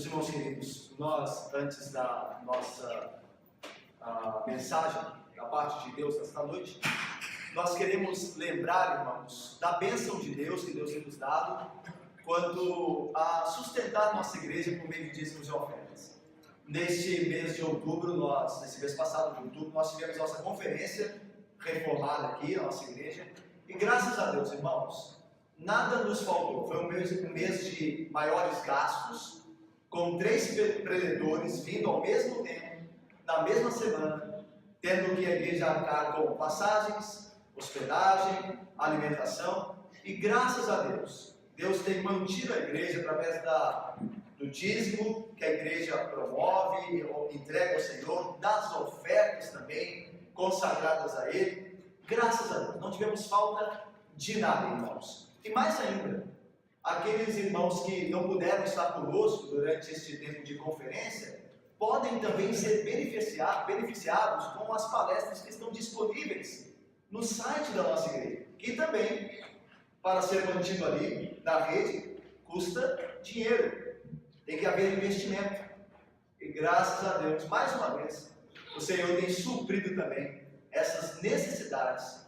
Meus irmãos queridos, nós, antes da nossa mensagem da parte de Deus nesta noite, nós queremos lembrar, irmãos, da bênção de Deus que Deus tem nos dado quanto a sustentar nossa igreja por meio de dízimos e ofertas. Neste mês de outubro, nesse mês passado de outubro, nós tivemos nossa conferência reformada aqui na nossa igreja e graças a Deus, irmãos, nada nos faltou. Foi um mês de maiores gastos, com 3 empreendedores vindo ao mesmo tempo, na mesma semana, tendo que a igreja arcar com passagens, hospedagem, alimentação, e graças a Deus, Deus tem mantido a igreja através do dízimo que a igreja promove, entrega ao Senhor, das ofertas também, consagradas a Ele. Graças a Deus, não tivemos falta de nada, irmãos. E mais ainda, aqueles irmãos que não puderam estar conosco durante este tempo de conferência, podem também ser beneficiados com as palestras que estão disponíveis no site da nossa igreja, que também, para ser mantido ali na rede, custa dinheiro, tem que haver investimento, e graças a Deus, mais uma vez, o Senhor tem suprido também essas necessidades,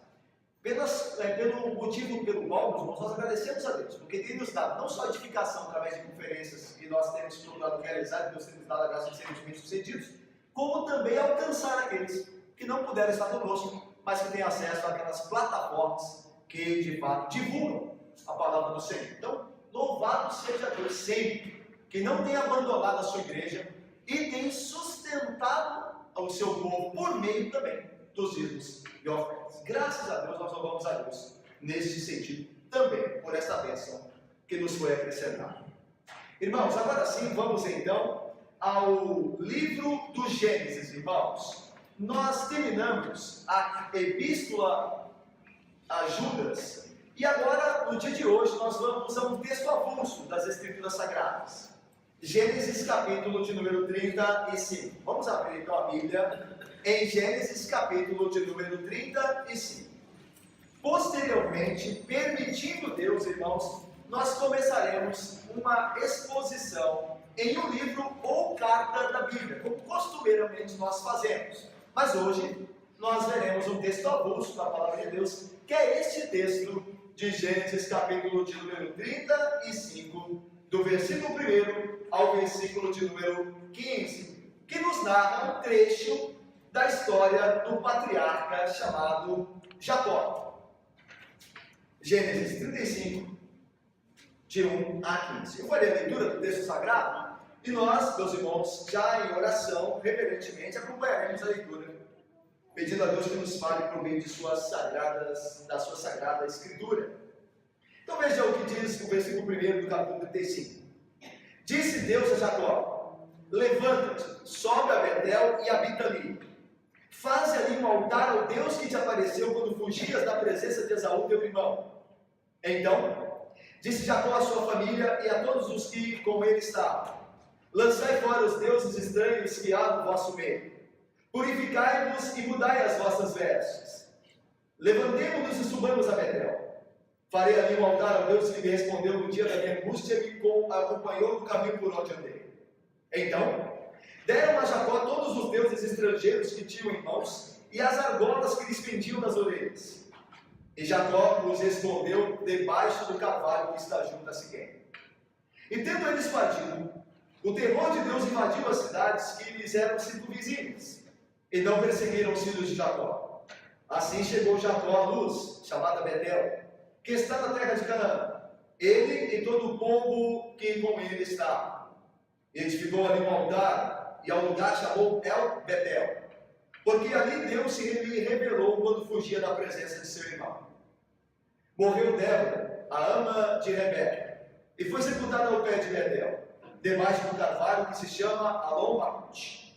pelo motivo pelo qual, irmãos, nós agradecemos a Deus, porque tem nos dado não só edificação através de conferências que nós temos procurado realizar, que Deus tem nos dado a graça de sermos bem-sucedidos, como também alcançar aqueles que não puderam estar conosco, mas que têm acesso àquelas plataformas que de fato divulgam a palavra do Senhor. Então, louvado seja Deus sempre, que não tem abandonado a sua igreja e tem sustentado o seu povo por meio também dos dízimos e ofertas. Graças a Deus, nós louvamos a Deus neste sentido também, por esta bênção que nos foi acrescentada. Irmãos, agora sim, vamos então ao livro do Gênesis, irmãos. Nós terminamos a epístola a Judas e agora, no dia de hoje, nós vamos a um texto avulso das Escrituras Sagradas. Gênesis capítulo de número 35. Vamos abrir então a Bíblia em Gênesis capítulo de número 35. Posteriormente, permitindo Deus, irmãos, nós começaremos uma exposição em um livro ou carta da Bíblia, como costumeiramente nós fazemos. Mas hoje nós veremos um texto avulso da palavra de Deus, que é este texto de Gênesis capítulo de número 35, do versículo 1 ao versículo de número 15, que nos narra um trecho da história do patriarca chamado Jacó. Gênesis 35, de 1 a 15. Eu farei a leitura do texto sagrado e nós, meus irmãos, já em oração, reverentemente, acompanharemos a leitura, pedindo a Deus que nos fale por meio de da sua sagrada Escritura. Então veja o que diz o versículo 1 do capítulo 35. Disse Deus a Jacó: levanta-te, sobe a Betel e habita ali. Faze ali um altar ao Deus que te apareceu quando fugias da presença de Esaú, teu irmão. Então, disse Jacó à sua família e a todos os que com ele estavam: lançai fora os deuses estranhos que há no vosso meio. Purificai-vos e mudai as vossas vestes. Levantemo-nos e subamos a Betel. Farei ali um altar ao Deus que me respondeu no dia da minha angústia e me acompanhou no caminho por onde andei. Então, deram a Jacó todos os deuses estrangeiros que tinham em mãos e as argolas que lhes pendiam nas orelhas. E Jacó os escondeu debaixo do carvalho que está junto a Siquém. E tendo eles partido, o terror de Deus invadiu as cidades que lhes eram circunvizinhas, e não perseguiram os filhos de Jacó. Assim chegou Jacó à luz, chamada Betel, que está na terra de Canaã, ele e todo o povo que com ele está. Edificou ali um altar, e ao lugar chamou El Betel, porque ali Deus se lhe revelou quando fugia da presença de seu irmão. Morreu Débora, a ama de Rebeca, e foi sepultada ao pé de Betel, debaixo do carvalho que se chama Alon-Macut.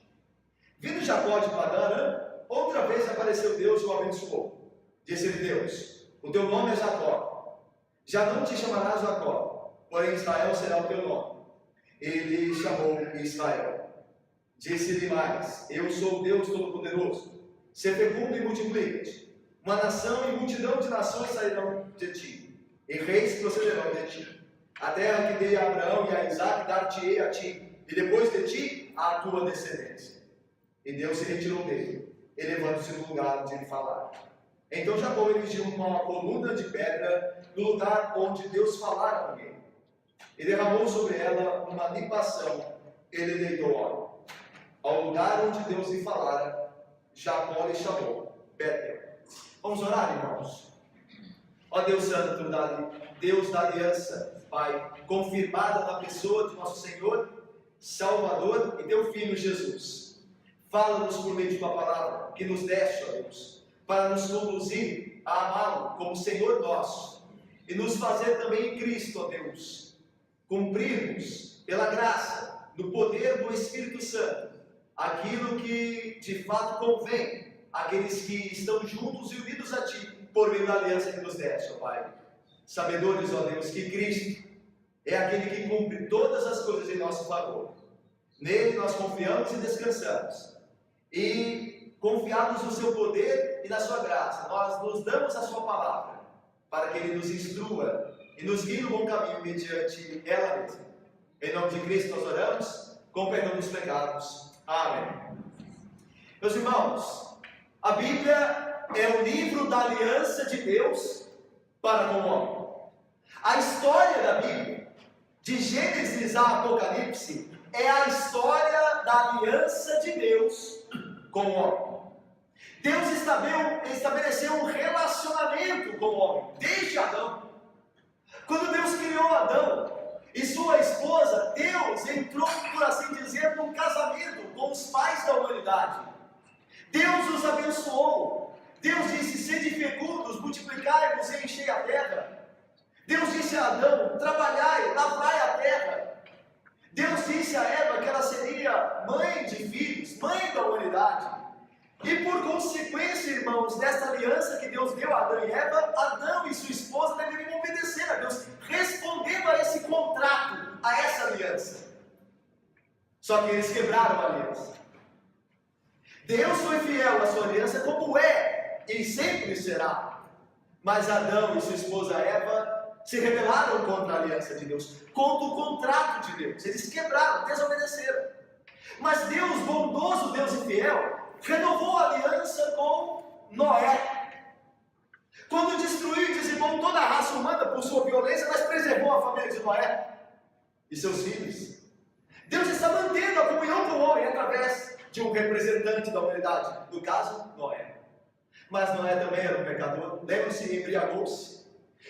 Vindo Jacó de Padã, outra vez apareceu Deus e o abençoou. Disse-lhe Deus: o teu nome é Jacó. Já não te chamarás Jacó, porém Israel será o teu nome. Ele chamou Israel. Disse-lhe mais: eu sou o Deus Todo-Poderoso. Ser fecundo e multiplica-te. Uma nação e multidão de nações sairão de ti, e reis procederão de ti. A terra que dei a Abraão e a Isaque dar-te-ei a ti, e depois de ti, a tua descendência. E Deus se retirou dele, elevando-se no lugar onde ele falava. Então Jacó erigiu uma coluna de pedra no lugar onde Deus falara com ele. E derramou sobre ela uma libação, ele deitou óleo. Ao lugar onde Deus lhe falara, Jacó lhe chamou Betel. Vamos orar, irmãos? Ó Deus Santo, Deus da aliança, Pai, confirmada na pessoa de nosso Senhor, Salvador e teu Filho Jesus. Fala-nos por meio de tua palavra, que nos deste, ó Deus, para nos conduzir a amá-lo como Senhor nosso, e nos fazer também em Cristo, ó Deus, cumprirmos pela graça, no poder do Espírito Santo, aquilo que de fato convém àqueles que estão juntos e unidos a Ti, por meio da aliança que nos deste, ó Pai. Sabedores, ó Deus, que Cristo é aquele que cumpre todas as coisas em nosso favor. Nele nós confiamos e descansamos. E confiados no seu poder e na sua graça, nós nos damos a sua palavra, para que Ele nos instrua e nos guie no bom caminho mediante ela mesma. Em nome de Cristo nós oramos, com perdão dos pecados. Amém. Meus irmãos, a Bíblia é o livro da aliança de Deus para com o homem. A história da Bíblia, de Gênesis a Apocalipse, é a história da aliança de Deus com o homem. Deus estabeleceu um relacionamento com o homem, desde Adão. Quando Deus criou Adão e sua esposa, Deus entrou, por assim dizer, num casamento com os pais da humanidade. Deus os abençoou. Deus disse: sede fecundos, multiplicai-vos e enchei a terra. Deus disse a Adão: trabalhai, lavrai a terra. Deus disse a Eva que ela seria mãe de filhos, mãe da humanidade. E por consequência, irmãos, desta aliança que Deus deu a Adão e Eva, Adão e sua esposa deveriam obedecer a Deus, respondendo a esse contrato, a essa aliança. Só que eles quebraram a aliança. Deus foi fiel à sua aliança, como é e sempre será. Mas Adão e sua esposa Eva se rebelaram contra a aliança de Deus, contra o contrato de Deus. Eles quebraram, desobedeceram. Mas Deus, bondoso, Deus e fiel, renovou a aliança com Noé. Quando destruiu e dizimou toda a raça humana por sua violência, mas preservou a família de Noé e seus filhos. Deus está mantendo a comunhão com o homem através de um representante da humanidade, no caso, Noé. Mas Noé também era um pecador, lembra-se, embriagou-se.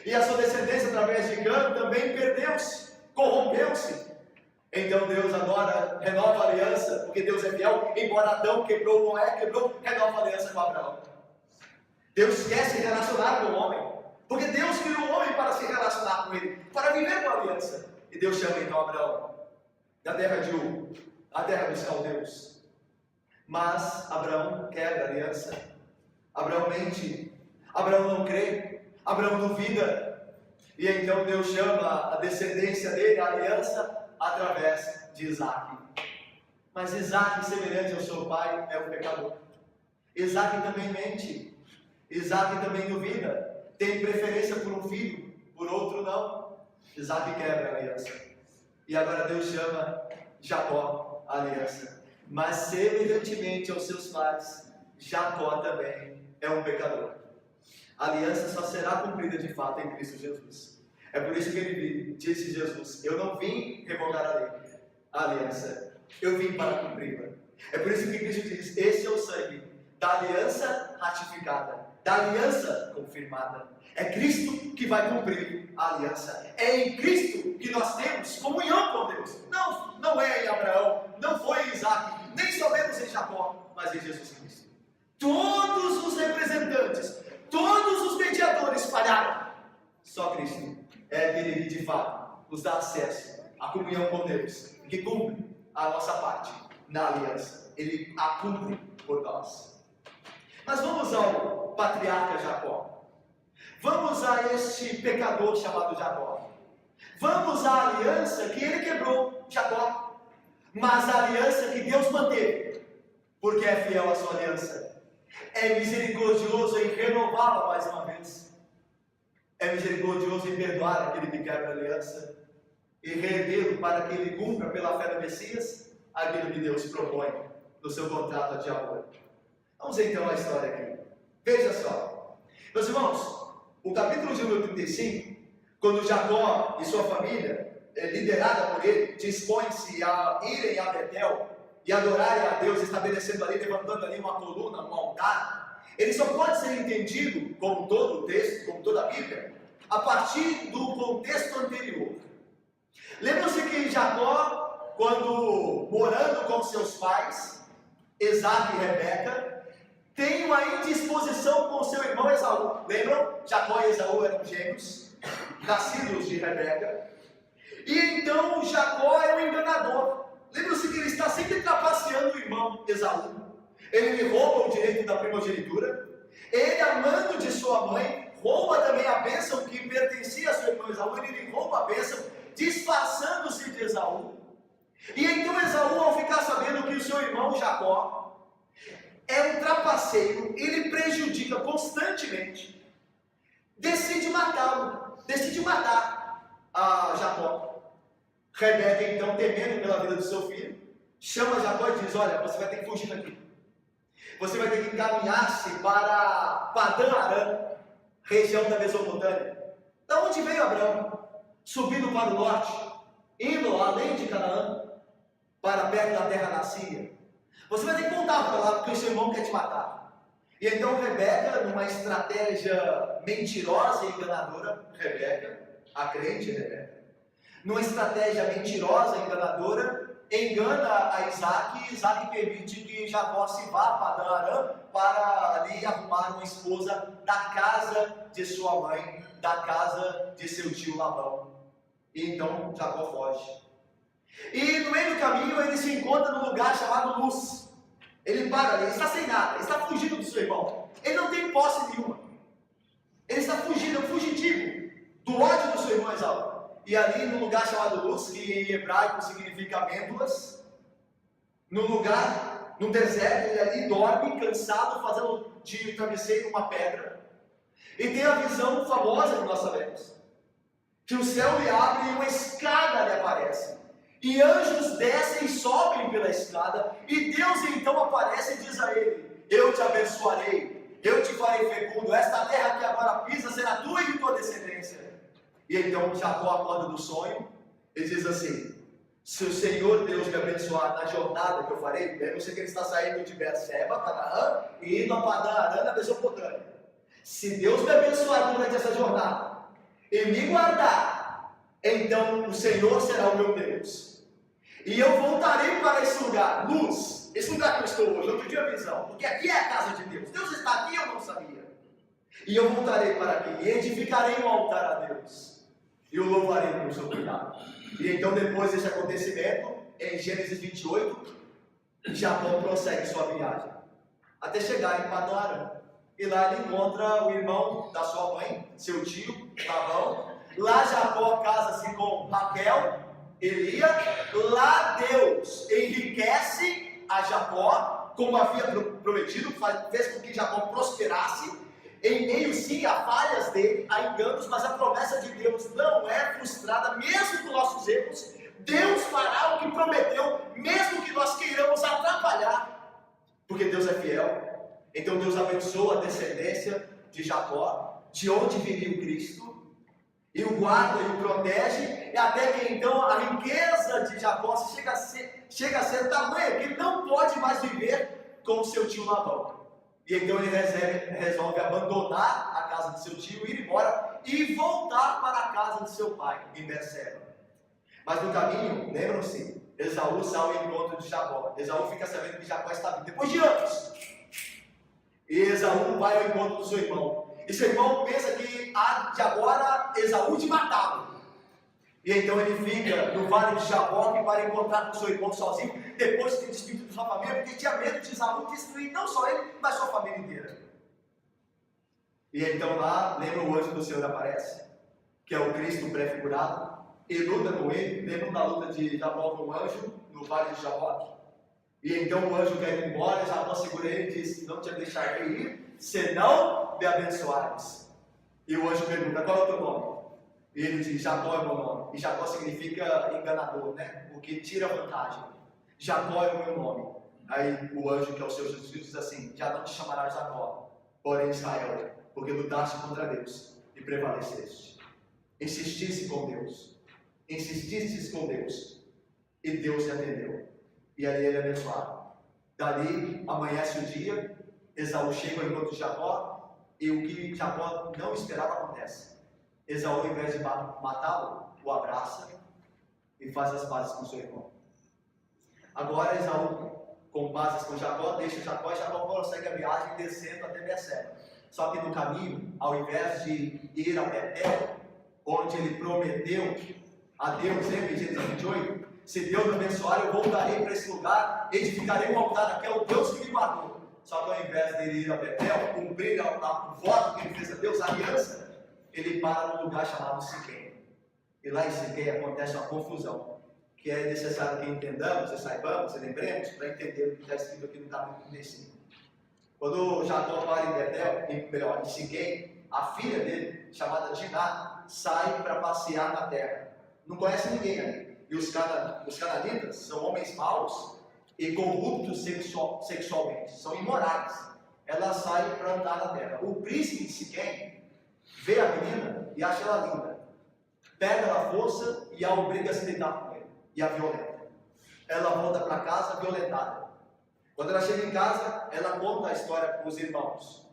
E a sua descendência, através de Cã, também perdeu-se, corrompeu-se. Então Deus agora renova a aliança, porque Deus é fiel. Embora Adão quebrou, Noé quebrou, renova a aliança com Abraão. Deus quer se relacionar com o homem, porque Deus criou o homem para se relacionar com ele, para viver com a aliança. E Deus chama então Abraão da terra de Ur, a terra dos caldeus. Mas Abraão quebra a aliança. Abraão mente, Abraão não crê, Abraão duvida. E então Deus chama a descendência dele, a aliança, através de Isaac. Mas Isaac, semelhante ao seu pai, é um pecador. Isaac também mente, Isaac também duvida, tem preferência por um filho, por outro não. Isaac quebra a aliança. E agora Deus chama Jacó a aliança. Mas semelhantemente aos seus pais, Jacó também é um pecador. A aliança só será cumprida de fato em Cristo Jesus. É por isso que ele disse Jesus: eu não vim revogar a lei, a aliança, eu vim para cumpri-la. É por isso que Cristo diz: esse é o sangue da aliança ratificada, da aliança confirmada. É Cristo que vai cumprir a aliança. É em Cristo que nós temos comunhão com Deus. Não é em Abraão, não foi em Isaac, nem somente em Jacó, mas em Jesus Cristo. Todos os representantes, todos os mediadores falharam. Só Cristo é aquele que de fato nos dá acesso à comunhão com Deus, que cumpre a nossa parte na aliança. Ele a cumpre por nós. Mas vamos ao patriarca Jacó. Vamos a este pecador chamado Jacó. Vamos à aliança que ele quebrou, Jacó. Mas a aliança que Deus manteve, porque é fiel à sua aliança. É misericordioso em renová-la mais uma vez. É misericordioso em perdoar aquele que quebra a aliança. e rendê-lo para que ele cumpra pela fé no Messias aquilo que Deus propõe no seu contrato de amor. Vamos então à história aqui. Veja só. Meus irmãos, o capítulo de número 35, quando Jacó e sua família, liderada por ele, dispõem-se a irem a Betel e adorarem a Deus, estabelecendo ali, levantando ali uma coluna, um altar, ele só pode ser entendido, como todo o texto, como toda a Bíblia, a partir do contexto anterior. Lembram-se que Jacó, quando morando com seus pais, Isaac e Rebeca, tem uma indisposição com seu irmão Esaú. Lembram? Jacó e Esaú eram gêmeos, nascidos de Rebeca. E então Jacó é um enganador. Lembram-se que ele está sempre trapaceando o irmão Esaú. Ele lhe rouba o direito da primogenitura. Ele, amando de sua mãe, rouba também a bênção que pertencia a seu irmão Esaú. Ele lhe rouba a bênção, disfarçando-se de Esaú. E então Esaú, ao ficar sabendo que o seu irmão Jacó é um trapaceiro, ele prejudica constantemente, decide matá-lo, decide matar a Jacó. Rebeca, então, temendo pela vida do seu filho, chama Jacó e diz: olha, você vai ter que fugir daqui. Você vai ter que encaminhar-se para Padã Arã, região da Mesopotâmia. Da onde veio Abraão? Subindo para o norte, indo além de Canaã, para perto da terra da Síria. Você vai ter que voltar para lá, porque o seu irmão quer te matar. E então Rebeca, numa estratégia mentirosa e enganadora, Rebeca, a crente Rebeca, numa estratégia mentirosa e enganadora, engana a Isaac, e Isaac permite que Jacó se vá para Padã Arã para ali arrumar uma esposa da casa de sua mãe, da casa de seu tio Labão. E então Jacó foge. E no meio do caminho ele se encontra num lugar chamado Luz. Ele para ali, ele está sem nada, ele está fugindo do seu irmão. Ele não tem posse nenhuma. Ele está fugindo, é um fugitivo do ódio do seu irmão Esaú. E ali num lugar chamado Luz, que em hebraico significa amêndoas, no deserto, ele ali dorme, cansado, fazendo de travesseiro uma pedra. E tem a visão famosa que nós sabemos, que o céu lhe abre e uma escada lhe aparece. E anjos descem e sobem pela escada, e Deus então aparece e diz a ele: eu te abençoarei, eu te farei fecundo, esta terra que agora pisa será tua e de tua descendência. E então Jacó acorda do sonho e diz assim: se o Senhor Deus me abençoar na jornada que eu farei, eu sei que ele está saindo de Berseba, Canaã, e indo a Padã Arã, na Mesopotâmia. Se Deus me abençoar durante essa jornada e me guardar, então o Senhor será o meu Deus. E eu voltarei para esse lugar, Luz, esse lugar que eu estou hoje, eu tive a visão, porque aqui é a casa de Deus. Deus está aqui, eu não sabia. E eu voltarei para aqui, e edificarei um altar a Deus, e o louvarei pelo seu cuidado. E então, depois desse acontecimento, em Gênesis 28, Jacó prossegue sua viagem, até chegar em Padã Arã. E lá ele encontra o irmão da sua mãe, seu tio, Labão. Lá Jacó casa-se com Raquel, Lia. Lá Deus enriquece a Jacó, como havia prometido, fez com que Jacó prosperasse, em meio sim a falhas dele, a enganos, mas a promessa de Deus não é frustrada, mesmo com nossos erros. Deus fará o que prometeu, mesmo que nós queiramos atrapalhar, porque Deus é fiel. Então Deus abençoa a descendência de Jacó, de onde viria o Cristo, e o guarda e o protege, e até que então a riqueza de Jacó chega a ser tamanha que ele não pode mais viver com o seu tio Labão. E então ele resolve abandonar a casa de seu tio, ir embora e voltar para a casa de seu pai, em Berseba. Mas no caminho, lembram-se, Esaú sai ao encontro de Jacó. Esaú fica sabendo que Jacó está vindo, depois de anos. E Esaú vai ao encontro do seu irmão. E seu irmão pensa que há de agora Esaú de matá-lo. E então ele fica no vale de Jaboque para encontrar com seu irmão sozinho, depois de ter despedido de sua família, porque tinha medo de Esaú destruir não só ele, mas sua família inteira. E então lá, lembra, o anjo do Senhor aparece, que é o Cristo prefigurado, e luta com ele. Lembram da luta de Jacó com o anjo no vale de Jaboque? E então o anjo quer ir embora, Jacó segura ele e diz: não te deixarei ir, senão me abençoares. E o anjo pergunta: qual é o teu nome? E ele diz, Jacó é o meu nome. E Jacó significa enganador, né? O que tira vantagem. Jacó é o meu nome. Aí o anjo, que é o Senhor Jesus, diz assim, já não te chamarás Jacó, porém Israel, porque lutaste contra Deus e prevaleceste. Insististe com Deus. Insististe com Deus. E Deus te atendeu. E ali ele é abençoado. Dali amanhece o dia, Esaú chega ao encontro de Jacó, e o que Jacó não esperava acontece. Esaú, ao invés de matá-lo, o abraça e faz as pazes com seu irmão. Agora Esaú, com pazes com Jacó, deixa Jacó e Jacó prossegue a viagem descendo até Berseba. Só que no caminho, ao invés de ir a Betel, onde ele prometeu a Deus, lembra em Gênesis 28? Se Deus me abençoar, eu voltarei para esse lugar, edificarei um altar, que é o Deus que me guardou. Só que ao invés de ir a Betel, cumprir o voto que ele fez a Deus, a aliança, ele para num lugar chamado Siquém. E lá em Siquém acontece uma confusão, que é necessário que entendamos e saibamos e lembremos para entender o que está escrito aqui no capítulo 35. Quando Jacó para em Betel, em Siquém, a filha dele, chamada Diná, sai para passear na terra. Não conhece ninguém ali. E os cananitas são homens maus e corruptos sexualmente, são imorais. Ela sai para andar na terra. O príncipe de Siquém vê a menina e acha ela linda. Pega ela à força e a obriga a se deitar com ele. E a violenta. Ela volta para casa violentada. Quando ela chega em casa, ela conta a história para os irmãos.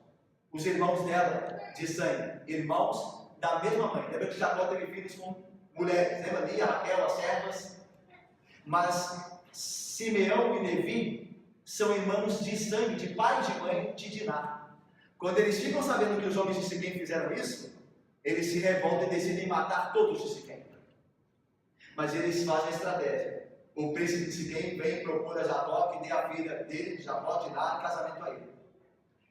Os irmãos dela, de sangue. Irmãos da mesma mãe. Lembra que Jacó teve filhos com mulheres, lembra Lia, Raquel, as servas? Mas Simeão e Levi são irmãos de sangue, de pai e de mãe de Diná. Quando eles ficam sabendo que os homens de Siquém fizeram isso, eles se revoltam e decidem matar todos de Siquém. Mas eles fazem a estratégia. O príncipe de Siquém vem e propor a Jacó que dê a filha dele, de Jacó, Diná, em casamento a ele.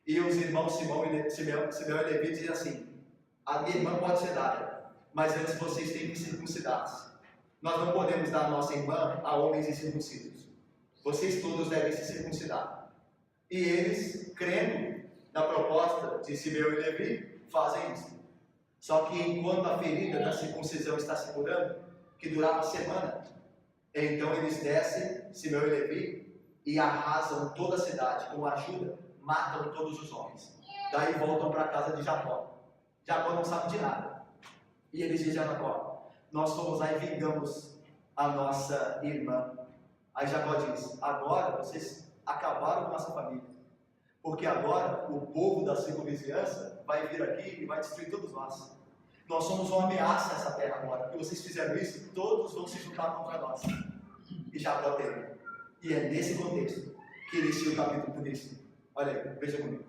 E os irmãos Simeão e Levi dizem assim, a minha irmã pode ser dada, mas antes vocês têm que circuncidar-se. Nós não podemos dar a nossa irmã a homens incircuncisos. Vocês todos devem se circuncidar. E eles, crendo na proposta de Simeão e Levi, fazem isso. Só que enquanto a ferida da circuncisão está se curando, que durava semana, então eles descem, Simeão e Levi, e arrasam toda a cidade. Com ajuda, matam todos os homens. Daí voltam para a casa de Jacó. Jacó não sabe de nada. E eles dizem a Jacó, nós fomos lá e vingamos a nossa irmã. Aí Jacó diz, agora vocês acabaram com a nossa família. Porque agora o povo da circunvizinhança vai vir aqui e vai destruir todos nós. Nós somos uma ameaça a essa terra agora. Porque vocês fizeram isso, todos vão se juntar contra nós. E Jacó teme. E é nesse contexto que inicia o capítulo 35. Olha aí, veja comigo.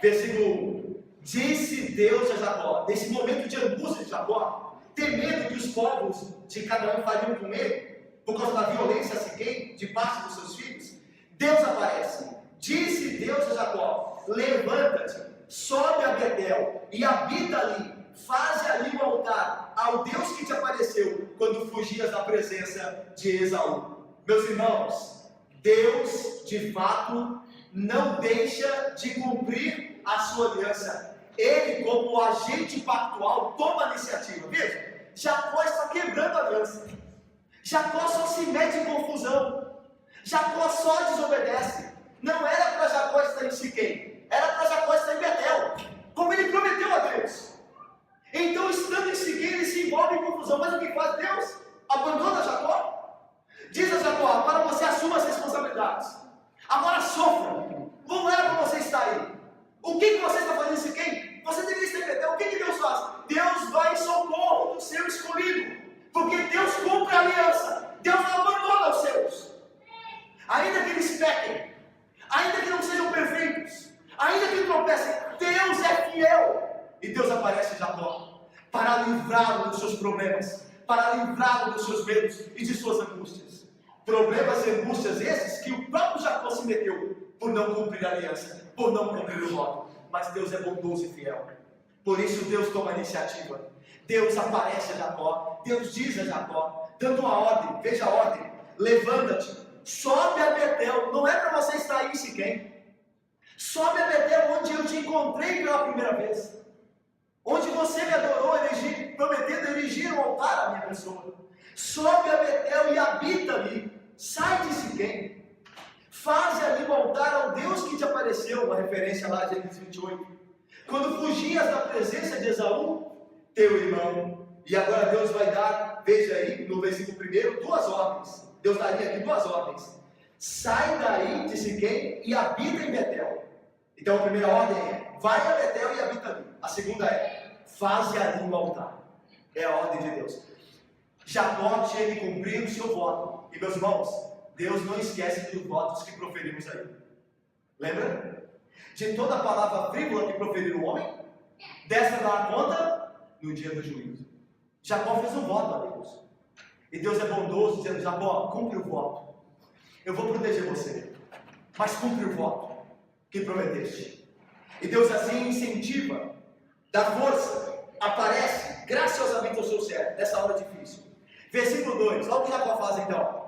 Versículo 1. Disse Deus a Jacó, nesse momento de angústia de Jacó, temendo que os povos de Canaã fariam com ele, por causa da violência a Siquém, de parte dos seus filhos, Deus aparece. Disse Deus a Jacó, levanta-te, sobe a Betel e habita ali, faze ali um altar ao Deus que te apareceu quando fugias da presença de Esaú. Meus irmãos, Deus de fato não deixa de cumprir a sua aliança. Ele, como agente pactual, toma a iniciativa. Veja, Jacó está quebrando a aliança. Jacó só se mete em confusão. Jacó só desobedece. Não era para Jacó estar em Siquém, era para Jacó estar em Betel, como ele prometeu a Deus. Então, estando em Siquém, ele se envolve em confusão. Mas o que faz Deus? Abandona Jacó. Diz a Jacó, agora você assuma as responsabilidades. Agora sofra. Não era para você estar aí. O que você está fazendo em Siquém? Você deveria estar em Betel. O que Deus faz? Deus vai em socorro do seu escolhido. Porque Deus cumpre a aliança. Deus não abandona os seus. Ainda que eles pequem, ainda que não sejam perfeitos, ainda que tropecem, Deus é fiel. E Deus aparece em Jacó para livrá-lo dos seus problemas, para livrá-lo dos seus medos e de suas angústias. Problemas e angústias esses que o próprio Jacó se meteu por não cumprir a aliança, por não cumprir o voto. Mas Deus é bondoso e fiel. Por isso Deus toma a iniciativa. Deus aparece a Jacó. Deus diz a Jacó, dando uma ordem. Veja a ordem. Levanta-te, sobe a Betel. Não é para você estar aí em Siquém. Sobe a Betel onde eu te encontrei pela primeira vez. onde você me adorou, prometendo erigir um altar à minha pessoa. Sobe a Betel e habita ali. Sai de Siquém. Faze ali um altar ao Deus que te apareceu, uma referência lá de Gênesis 28. Quando fugias da presença de Esaú, teu irmão. E agora Deus vai dar, veja aí no versículo 1, duas ordens. Deus daria aqui duas ordens. Sai daí de Siquém e habita em Betel. Então a primeira ordem é, vai a Betel e habita ali. A segunda é, faze ali um altar. É a ordem de Deus. Jacó tinha que cumprir o seu voto. E meus irmãos, Deus não esquece dos votos que proferimos aí. Lembra? De toda a palavra frívola que proferir o homem, dessa dará conta no dia do juízo. Jacó fez um voto a Deus. E Deus é bondoso, dizendo, Jacó, cumpre o voto. Eu vou proteger você, mas cumpre o voto que prometeste. E Deus assim incentiva, dá força, aparece graciosamente ao seu servo, nessa hora difícil. Versículo 2, olha o que Jacó faz então.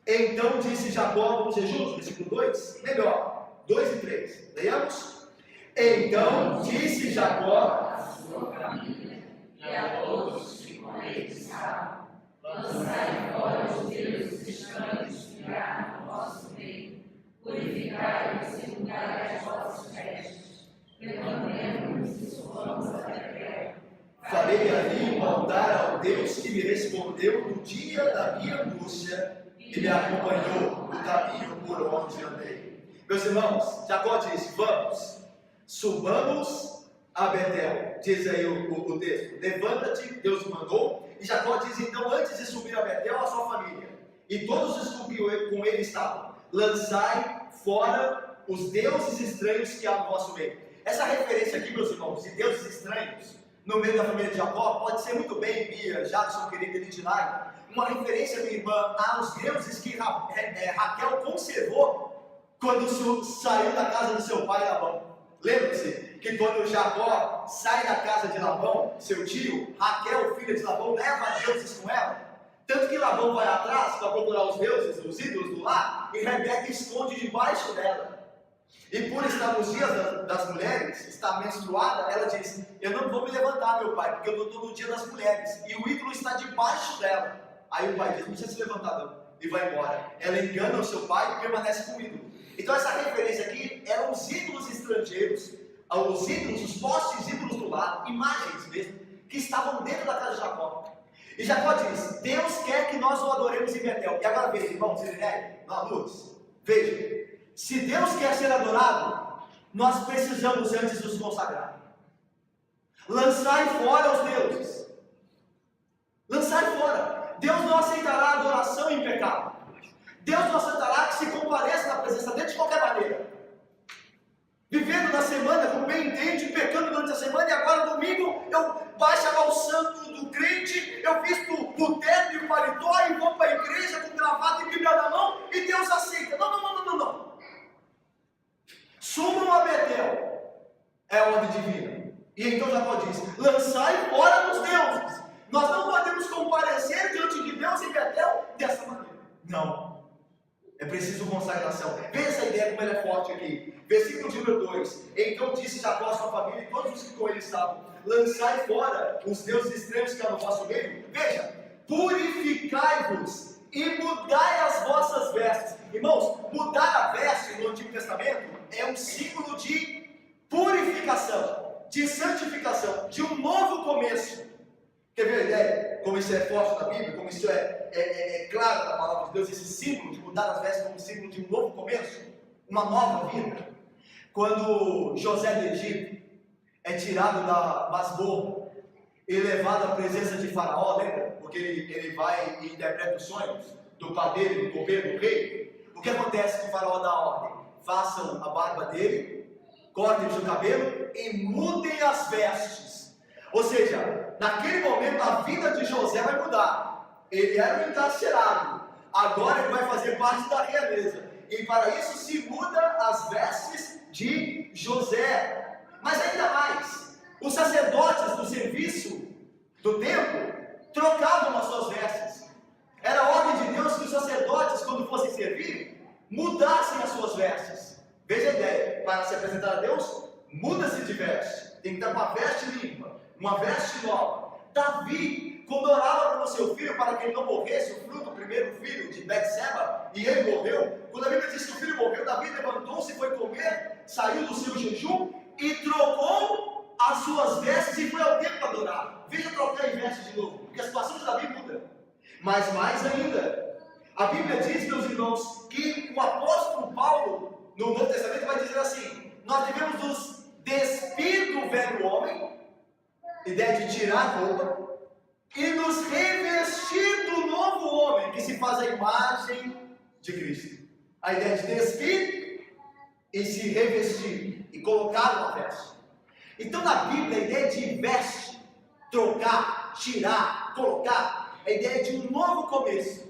Então disse Jacó, vamos ser justos, versículo 2, melhor, 2 e 3, leiamos. Então disse Jacó a sua família e a todos que com ele estavam, lançai fora os deuses estranhos que há no vosso meio, purificai-vos e mudai as vossas vestes, levantemo-nos e subamos a terra. Farei ali um altar ao Deus que me respondeu no dia da minha angústia e me acompanhou no caminho por onde andei. Meus irmãos, Jacó disse, vamos, subamos a Betel. Diz aí o texto, levanta-te, Deus mandou. E Jacó diz então, antes de subir a Betel, a sua família e todos os que com ele estavam, lançai fora os deuses estranhos que há no vosso meio. Essa referência aqui, meus irmãos, de deuses estranhos no meio da família de Jacó, pode ser muito bem, Bia, Jackson, querido, Edilai, uma referência, minha irmã, aos deuses que Raquel conservou quando saiu da casa do seu pai Labão. Lembra-se que quando Jacó sai da casa de Labão, seu tio, Raquel, filha de Labão, leva deuses com ela. Tanto que Labão vai atrás para procurar os deuses, os ídolos do lar, e Rebeca esconde debaixo dela. E por estar nos dias das mulheres, estar menstruada, ela diz, eu não vou me levantar, meu pai, porque eu estou no dia das mulheres, e o ídolo está debaixo dela. Aí o pai diz, não precisa se levantar não, e vai embora. Ela engana o seu pai e permanece com o ídolo. Então essa referência aqui eram os ídolos estrangeiros, os ídolos, os postes ídolos do lar, imagens mesmo, que estavam dentro da casa de Jacó. E Jacó diz, Deus quer que nós o adoremos em Betel. E agora veja, irmãos, Irinei, na luz, veja, se Deus quer ser adorado, nós precisamos antes nos consagrar. Lançai fora os deuses. Lançai fora. Deus não aceitará adoração em pecado. Deus não aceitará que se compareça na presença dele de qualquer maneira. Vivendo na semana, como bem entende, pecando durante a semana, e agora domingo eu baixo lá o santo do crente, eu visto o terno e o paletó e vou para a igreja com gravata e Bíblia na mão, e Deus aceita. Não. Subam a Betel, é a ordem divina. E então Jacó diz, lançai fora dos deuses. Nós não podemos comparecer diante de Deus em Betel dessa maneira. Não. É preciso consagração. Veja essa ideia como ela é forte aqui. Versículo de número 2. Então disse Jacó à sua família e todos os que com ele estavam, lançai fora os deuses estranhos que há no vosso meio. Veja, purificai-vos e mudai as vossas vestes. Irmãos, mudar a veste no Antigo Testamento é um símbolo de purificação, de santificação, de um novo começo. Quer ver a ideia? Como isso é forte na Bíblia, como isso é claro na palavra de Deus, esse símbolo de mudar as vestes como símbolo de um novo começo, uma nova vida. Quando José do Egito é tirado da masmorra e levado à presença de Faraó, lembra? Porque ele vai e interpreta os sonhos do padeiro, do copeiro, do rei. O que acontece com o Faraó dá ordem? Façam a barba dele, cortem o seu cabelo e mudem as vestes. Ou seja, naquele momento a vida de José vai mudar. Ele era um encarcerado, agora ele vai fazer parte da realeza. E para isso se muda as vestes de José. Mas ainda mais, os sacerdotes do serviço do templo trocavam as suas vestes. Era a ordem de Deus que os sacerdotes, quando fossem servir, mudassem as suas vestes. Veja a ideia, para se apresentar a Deus, muda-se de veste. tem que estar com uma veste limpa, uma veste nova. Davi, quando orava pelo seu filho para que ele não morresse, o fruto, o primeiro filho de Betseba, e ele morreu, quando a Bíblia diz que o filho morreu, Davi levantou-se e foi comer, saiu do seu jejum e trocou as suas vestes e foi ao templo adorar. Veja trocar em vestes de novo, porque a situação de Davi muda. Mas mais ainda, a Bíblia diz, meus irmãos, que o apóstolo Paulo, no Novo Testamento, vai dizer assim: nós devemos nos despir do velho homem, ideia de tirar a roupa, e nos revestir do novo homem, que se faz a imagem de Cristo. A ideia de despir e se revestir, e colocar uma veste. Então na Bíblia a ideia de veste, trocar, tirar, colocar, a ideia de um novo começo,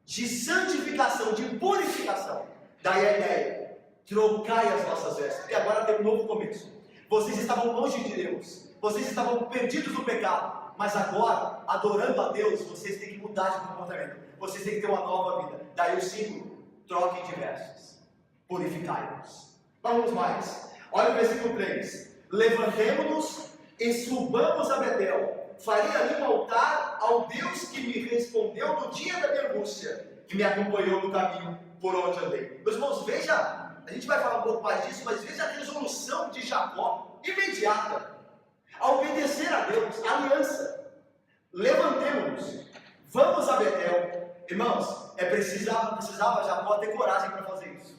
de santificação, de purificação. Daí a ideia, trocai as vossas vestes, porque agora tem um novo começo. Vocês estavam longe de Deus, vocês estavam perdidos no pecado, mas agora, adorando a Deus, vocês têm que mudar de comportamento, vocês têm que ter uma nova vida. Daí o símbolo, troquem de vestes, purificai-vos. Vamos mais, olha o versículo 3: levantemo-nos e subamos a Betel, farei ali um altar ao Deus que me respondeu no dia da minha angústia, que me acompanhou no caminho por onde andei. Meus irmãos, veja, a gente vai falar um pouco mais disso, mas veja a resolução de Jacó, imediata, a obedecer a Deus, a aliança. Levantemo-nos, vamos a Betel. Irmãos, precisava Jacó ter coragem para fazer isso.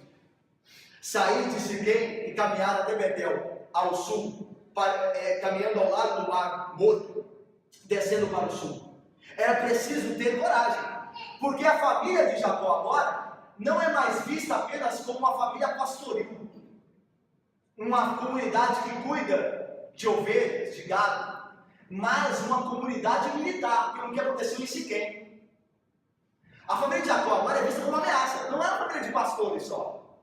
Sair de Siquém e caminhar até Betel, ao sul, caminhando ao lado do mar Morto, descendo para o sul. Era preciso ter coragem, porque a família de Jacó agora não é mais vista apenas como uma família pastoril, uma comunidade que cuida de ovelhas, de gado, mas uma comunidade militar, pelo que aconteceu em Siquém. A família de Jacó agora é vista como uma ameaça, não é uma família de pastores só,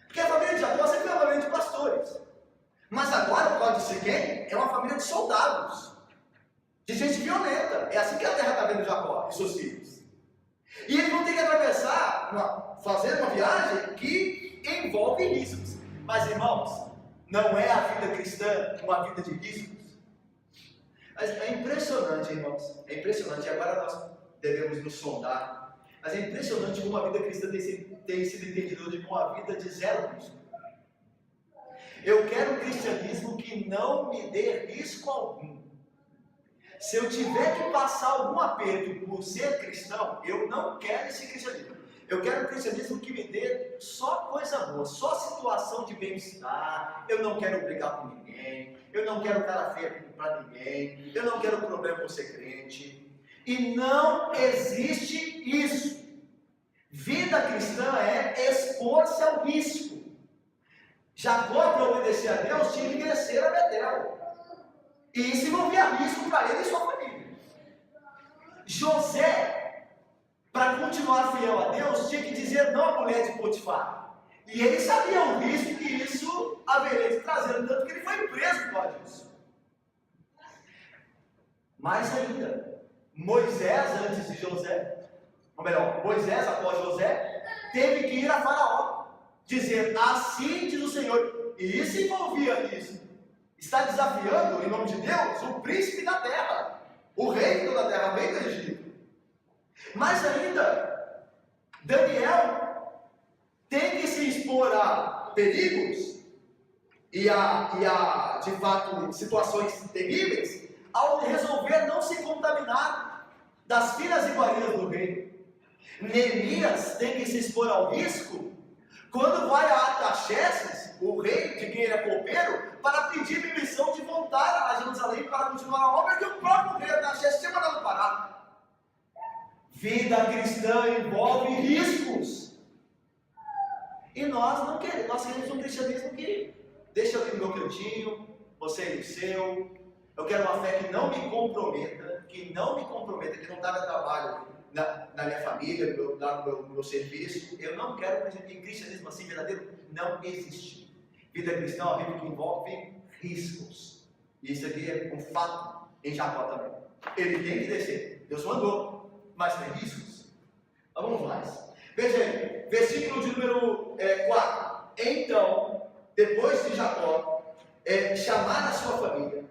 porque a família de Jacó sempre foi uma família de pastores, mas agora, por causa de Siquém, é uma família de soldados, de gente violenta. É assim que a terra está vendo Jacó e seus filhos. E eles vão ter que atravessar, fazer uma viagem que envolve riscos. Mas, irmãos, não é a vida cristã uma vida de riscos? Mas é impressionante, irmãos. É impressionante. E agora nós devemos nos sondar. Mas é impressionante como a vida cristã tem sido entendida hoje como uma vida de zero risco. Eu quero um cristianismo que não me dê risco algum. Se eu tiver que passar algum aperto por ser cristão, eu não quero esse cristianismo. Eu quero um cristianismo que me dê só coisa boa, só situação de bem-estar. Eu não quero brigar com ninguém, eu não quero cara feia para ninguém, eu não quero problema com ser crente. E não existe isso. Vida cristã é expor-se ao risco. Jacó, para obedecer a Deus, tinha que crescer a Betel. E isso envolvia risco para ele e sua família. José, para continuar fiel a Deus, tinha que dizer não à mulher de Potifar. E ele sabia o risco que isso haveria de trazer, tanto que ele foi preso por causa disso. Mais ainda, Moisés, antes de José, ou melhor, Moisés após José, teve que ir a Faraó, dizer assim diz o Senhor. E isso envolvia isso. Está desafiando, em nome de Deus, o príncipe da terra, o rei de toda a terra, o rei do Egito. Mais ainda, Daniel tem que se expor a perigos e a de fato, situações terríveis, ao resolver não se contaminar das finas iguarias do rei. Neemias tem que se expor ao risco quando vai a Artaxerxes, o rei de quem ele é copeiro, para pedir permissão de voltar a Jerusalém para continuar a obra que o próprio rei Artaxerxes tinha mandado parar. Vida cristã envolve riscos. E nós não queremos, nós queremos um cristianismo que deixa eu ir no meu cantinho, você ir no seu. Eu quero uma fé que não me comprometa, que não traga trabalho na minha família, no meu serviço. Eu não quero um cristianismo assim verdadeiro. Não existe. Vida cristã é uma vida que envolve riscos. E isso aqui é um fato em Jacó também. Ele tem que descer. Deus mandou, mas tem riscos. Então vamos mais. Veja versículo de número 4. Então, depois de Jacó chamar a sua família,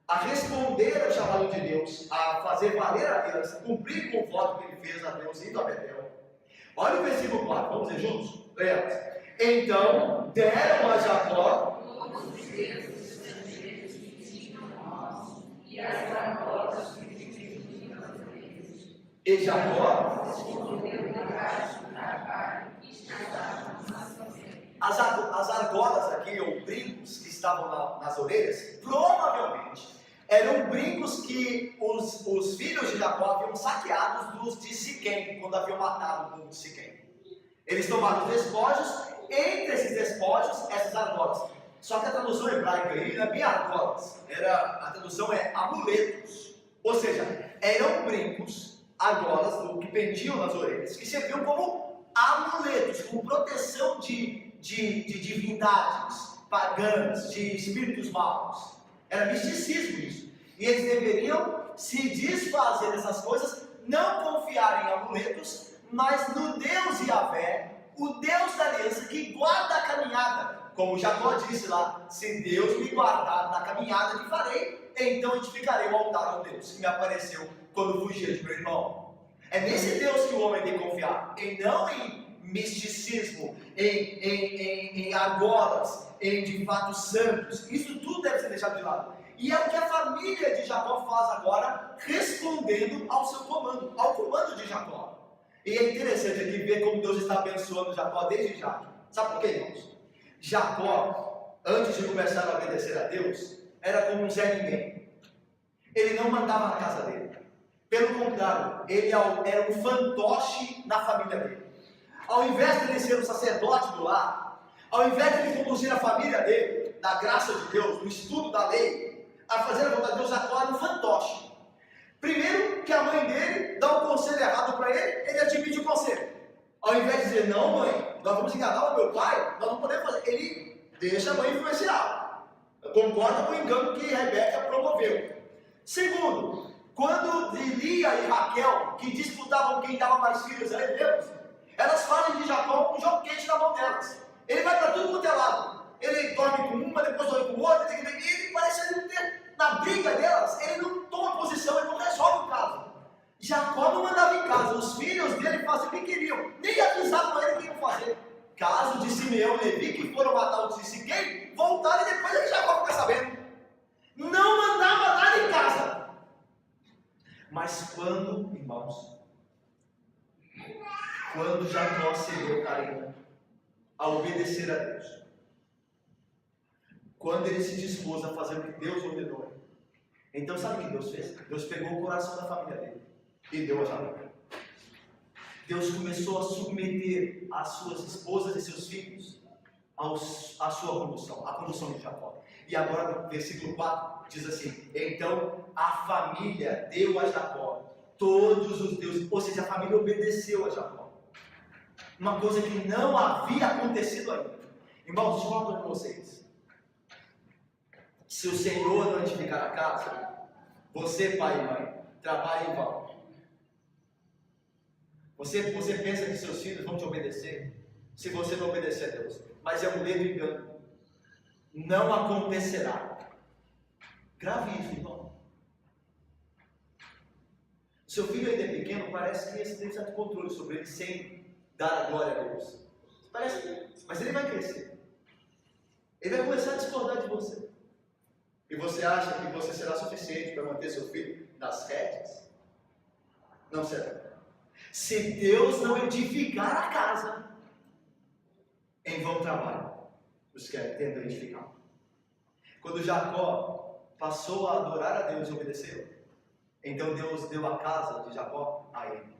a responder ao chamado de Deus, a fazer valer a aliança, cumprir com o voto que ele fez a Deus indo a Betel. Olha o versículo 4, vamos ler juntos? Leamos. Então deram a Jacó e Jacó as argolas aqui, ou brincos que estavam nas orelhas, provavelmente eram brincos que os filhos de Jacó haviam saqueados dos de Siquém, quando haviam matado o povo de Siquém. Eles tomaram os despojos, entre esses despojos, essas argolas. Só que a tradução hebraica aí não é bem argolas, a tradução é amuletos. Ou seja, eram brincos, argolas, que pendiam nas orelhas, que serviam como amuletos, como proteção de divindades pagãs, de espíritos maus. Era misticismo isso. E eles deveriam se desfazer dessas coisas, não confiar em amuletos, mas no Deus Yahvé, o Deus da aliança que guarda a caminhada. Como Jacó disse lá: se Deus me guardar na caminhada que farei, então edificarei o altar ao Deus que me apareceu quando fugia de meu irmão. É nesse Deus que o homem tem que confiar, e não em misticismo, em argolas, em de fato santos. Isso tudo deve ser deixado de lado. E é o que a família de Jacó faz agora, respondendo ao seu comando, ao comando de Jacó. E é interessante aqui ver como Deus está abençoando Jacó desde já. Sabe por quê, irmãos? Jacó, antes de começar a obedecer a Deus, era como um Zé Ninguém. Ele não mandava na casa dele. Pelo contrário, ele era um fantoche na família dele. Ao invés de ele ser um sacerdote do lar, ao invés de ele conduzir a família dele, da graça de Deus, no estudo da lei, a fazer a vontade de Deus, Jacó era um fantoche. Primeiro, que a mãe dele dá um conselho errado para ele admite o conselho. Ao invés de dizer: não, mãe, nós vamos enganar o meu pai, nós não podemos fazer. Ele deixa a mãe influenciar. Concorda com o engano que Rebeca promoveu. Segundo, quando Lia e Raquel, que disputavam quem dava mais filhos a Deus, elas fazem de Jacó um joguete na mão delas. Ele vai para tudo quanto é lado. Ele dorme com uma, depois dorme com outra, ele parece não ter. Na briga delas, ele não toma posição, ele não resolve o caso. Jacó não mandava em casa, os filhos dele faziam o que queriam, nem avisavam ele o que iam fazer. Caso de Simeão e Levi, que foram matar os de Siquém, voltaram e depois ele Jacó fica sabendo. Não mandava nada em casa. Mas quando, irmãos, quando Jacó cedeu carinho a obedecer a Deus, quando ele se dispôs a fazer o que Deus ordenou, então sabe o que Deus fez? Deus pegou o coração da família dele e deu a Jacó. Deus começou a submeter as suas esposas e seus filhos à sua condução, à condução de Jacó. E agora no versículo 4 diz assim: então a família deu a Jacó todos os deuses, ou seja, a família obedeceu a Jacó. Uma coisa que não havia acontecido ainda. Irmãos, deixa eu falar com vocês. Se o Senhor não edificar a casa, você, pai e mãe, trabalha em vão. Você pensa que seus filhos vão te obedecer se você não obedecer a Deus, mas é um medo e engano. Não acontecerá. Grave isso, irmão. Seu filho ainda é pequeno, parece que você tem certo controle sobre ele sem dar a glória a Deus. Parece que, mas ele vai crescer. Ele vai começar a discordar de você. E você acha que você será suficiente para manter seu filho nas rédeas? Não será. Se Deus não edificar a casa, em vão trabalho os que tentam edificar. Quando Jacó passou a adorar a Deus e obedeceu, então Deus deu a casa de Jacó a ele.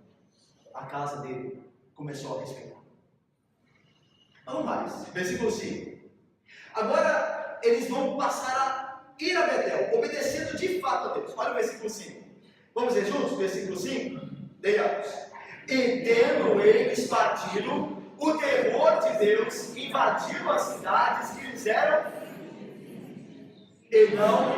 A casa dele começou a respeitar. Vamos mais, versículo 5. Agora eles vão passar a ir a Betel, obedecendo de fato a Deus. Olha o versículo 5. Vamos ler juntos? Versículo 5. Leiamos. E tendo eles partido, o terror de Deus invadiu as cidades que eles eram e não.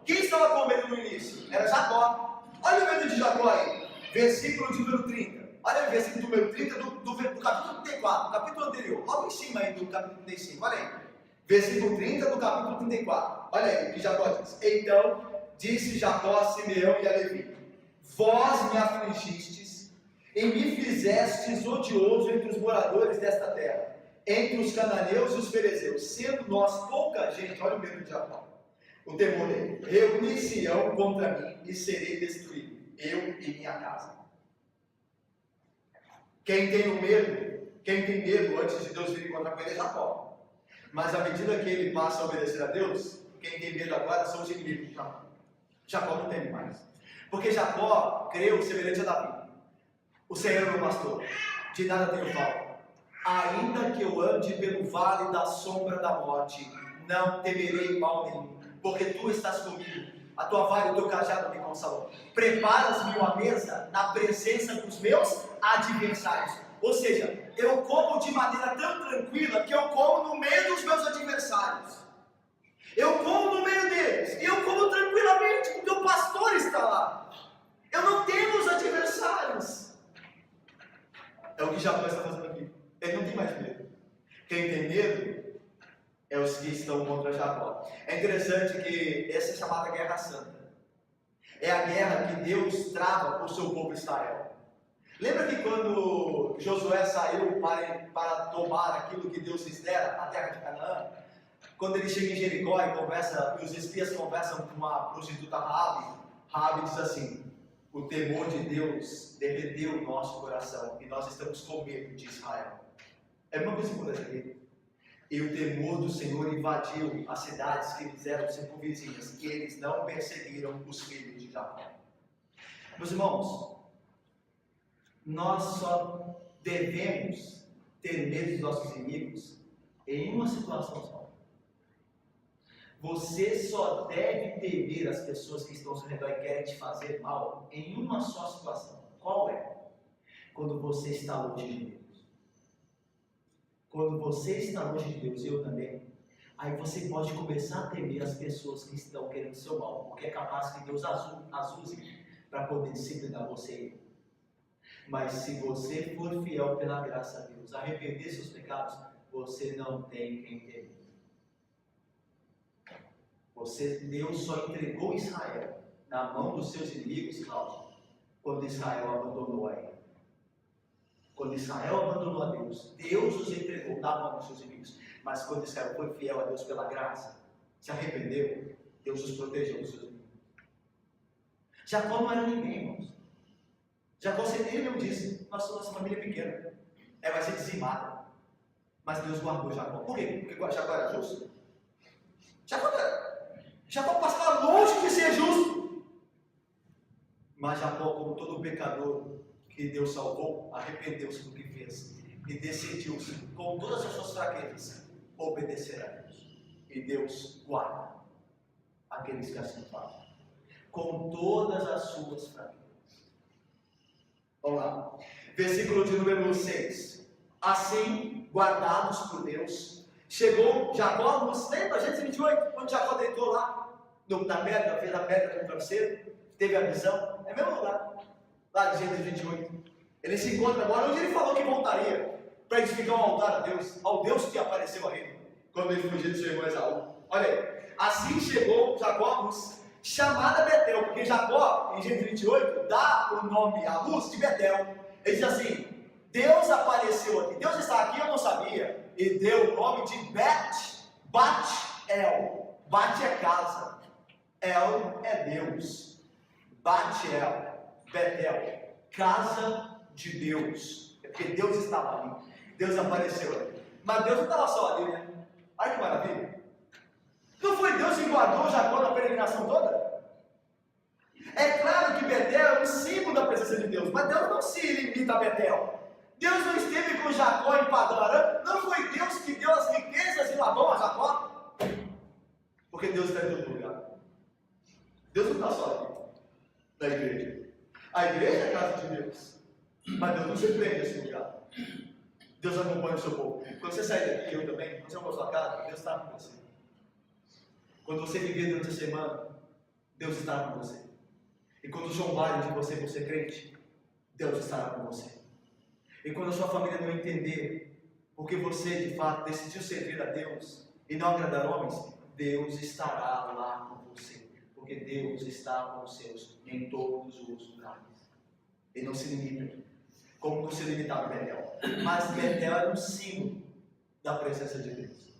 Quem estava com medo no início? Era Jacó. Olha o medo de Jacó aí. Versículo de número 30. Olha o versículo número 30 do capítulo 34, capítulo anterior. Logo em cima aí do capítulo 35. Olha aí. Versículo 30 do capítulo 34. Olha aí o que Jacó diz. Então disse Jacó a Simeão e a Levi: vós me afligistes e me fizestes odioso entre os moradores desta terra, entre os cananeus e os ferezeus, sendo nós pouca gente. Olha o medo de Jacó, o temor dele: reunir-se-ão contra mim e serei destruído, eu e minha casa. Quem tem medo antes de Deus vir encontrar com ele é Jacó. Mas à medida que ele passa a obedecer a Deus, quem tem medo agora são os inimigos de Jacó. Jacó não teme mais. Porque Jacó creu semelhante a Davi: o Senhor é meu pastor, de nada tenho falta. Ainda que eu ande pelo vale da sombra da morte, não temerei mal nenhum, porque tu estás comigo. A tua vara e o teu cajado me consolam. Preparas-me uma mesa na presença dos meus adversários. Ou seja, eu como de maneira tão tranquila que eu como no meio dos meus adversários. Eu como no meio deles. E eu como tranquilamente, porque o pastor está lá. Eu não tenho os adversários. É o que Jacó está fazendo aqui. Ele não tem mais medo. Quem tem medo é os que estão contra Jacó. É interessante que essa é chamada Guerra Santa. É a guerra que Deus trava com o seu povo Israel. Lembra que quando Josué saiu para tomar aquilo que Deus lhes dera, a terra de Canaã? Quando ele chega em Jericó e os espias conversam com a prostituta Raabe diz assim: o temor de Deus derreteu o nosso coração e nós estamos com medo de Israel. É uma coisa importante aqui. E o temor do Senhor invadiu as cidades que lhes eram circunvizinhas, e eles não perseguiram os filhos de Jacó. Meus irmãos, nós só devemos ter medo dos nossos inimigos em uma situação só. Você só deve temer as pessoas que estão ao seu redor e querem te fazer mal em uma só situação. Qual é? Quando você está longe de Deus. Quando você está longe de Deus, eu também, aí você pode começar a temer as pessoas que estão querendo seu mal, porque é capaz que Deus as use para poder disciplinar você. Mas se você for fiel pela graça a Deus, arrepender seus pecados, você não tem quem temer. Deus só entregou Israel na mão dos seus inimigos, Cláudio, quando Israel abandonou a ele. Quando Israel abandonou a Deus, Deus os entregou na mão dos seus inimigos. Mas quando Israel foi fiel a Deus pela graça, se arrependeu, Deus os protegeu dos seus inimigos. Jacó não era ninguém, irmãos. Jacó, ele mesmo disse: nossa família é pequena, vai ser dizimada. Mas Deus guardou Jacó. Por quê? Porque Jacó era justo? Jacó passava longe de ser justo. Mas Jacó, como todo pecador que Deus salvou, arrependeu-se do que fez e decidiu, com todas as suas fraquezas, obedecer a Deus. E Deus guarda aqueles que assim fazem, com todas as suas fraquezas. Vamos lá, versículo de número 6. Assim, guardados por Deus, chegou Jacó, lembra, Gênesis 28, quando Jacó deitou lá na pedra, fez a pedra com o travesseiro, teve a visão, é o mesmo lugar, lá de Gênesis 28. Ele se encontra agora onde ele falou que voltaria para edificar um altar a Deus, ao Deus que apareceu a ele, quando ele fugiu de seu irmão Esaú. Olha aí, assim chegou Jacó à luz, chamada Betel, porque Jacó, em Gênesis 28, dá o nome à luz de Betel. Ele diz assim: Deus apareceu aqui, Deus está aqui, eu não sabia, e deu o nome de Bet-El. Bet é casa, El é Deus. Bet-El, Betel, casa de Deus, é porque Deus estava ali, Deus apareceu ali. Mas Deus não estava só ali, né? Olha que maravilha. Não foi Deus que guardou Jacó na peregrinação toda? É claro que Betel é um símbolo da presença de Deus, mas Deus não se limita a Betel. Deus não esteve com Jacó em Padã Arã. Não foi Deus que deu as riquezas de Labão a Jacó? Porque Deus está em todo lugar. Deus não está só aqui, na igreja. A igreja é a casa de Deus, mas Deus não se prende nesse lugar. Deus acompanha o seu povo. Quando você sair daqui, eu também, quando você vai para a sua casa, Deus está com você. Quando você viver durante a semana, Deus estará com você. E quando zombarem de você por ser crente, Deus estará com você. E quando a sua família não entender porque você de fato decidiu servir a Deus e não agradar homens, Deus estará lá com você. Porque Deus está com os seus em todos os lugares. Ele não se limita, como não se limitava Betel. Mas Betel era um símbolo da presença de Deus.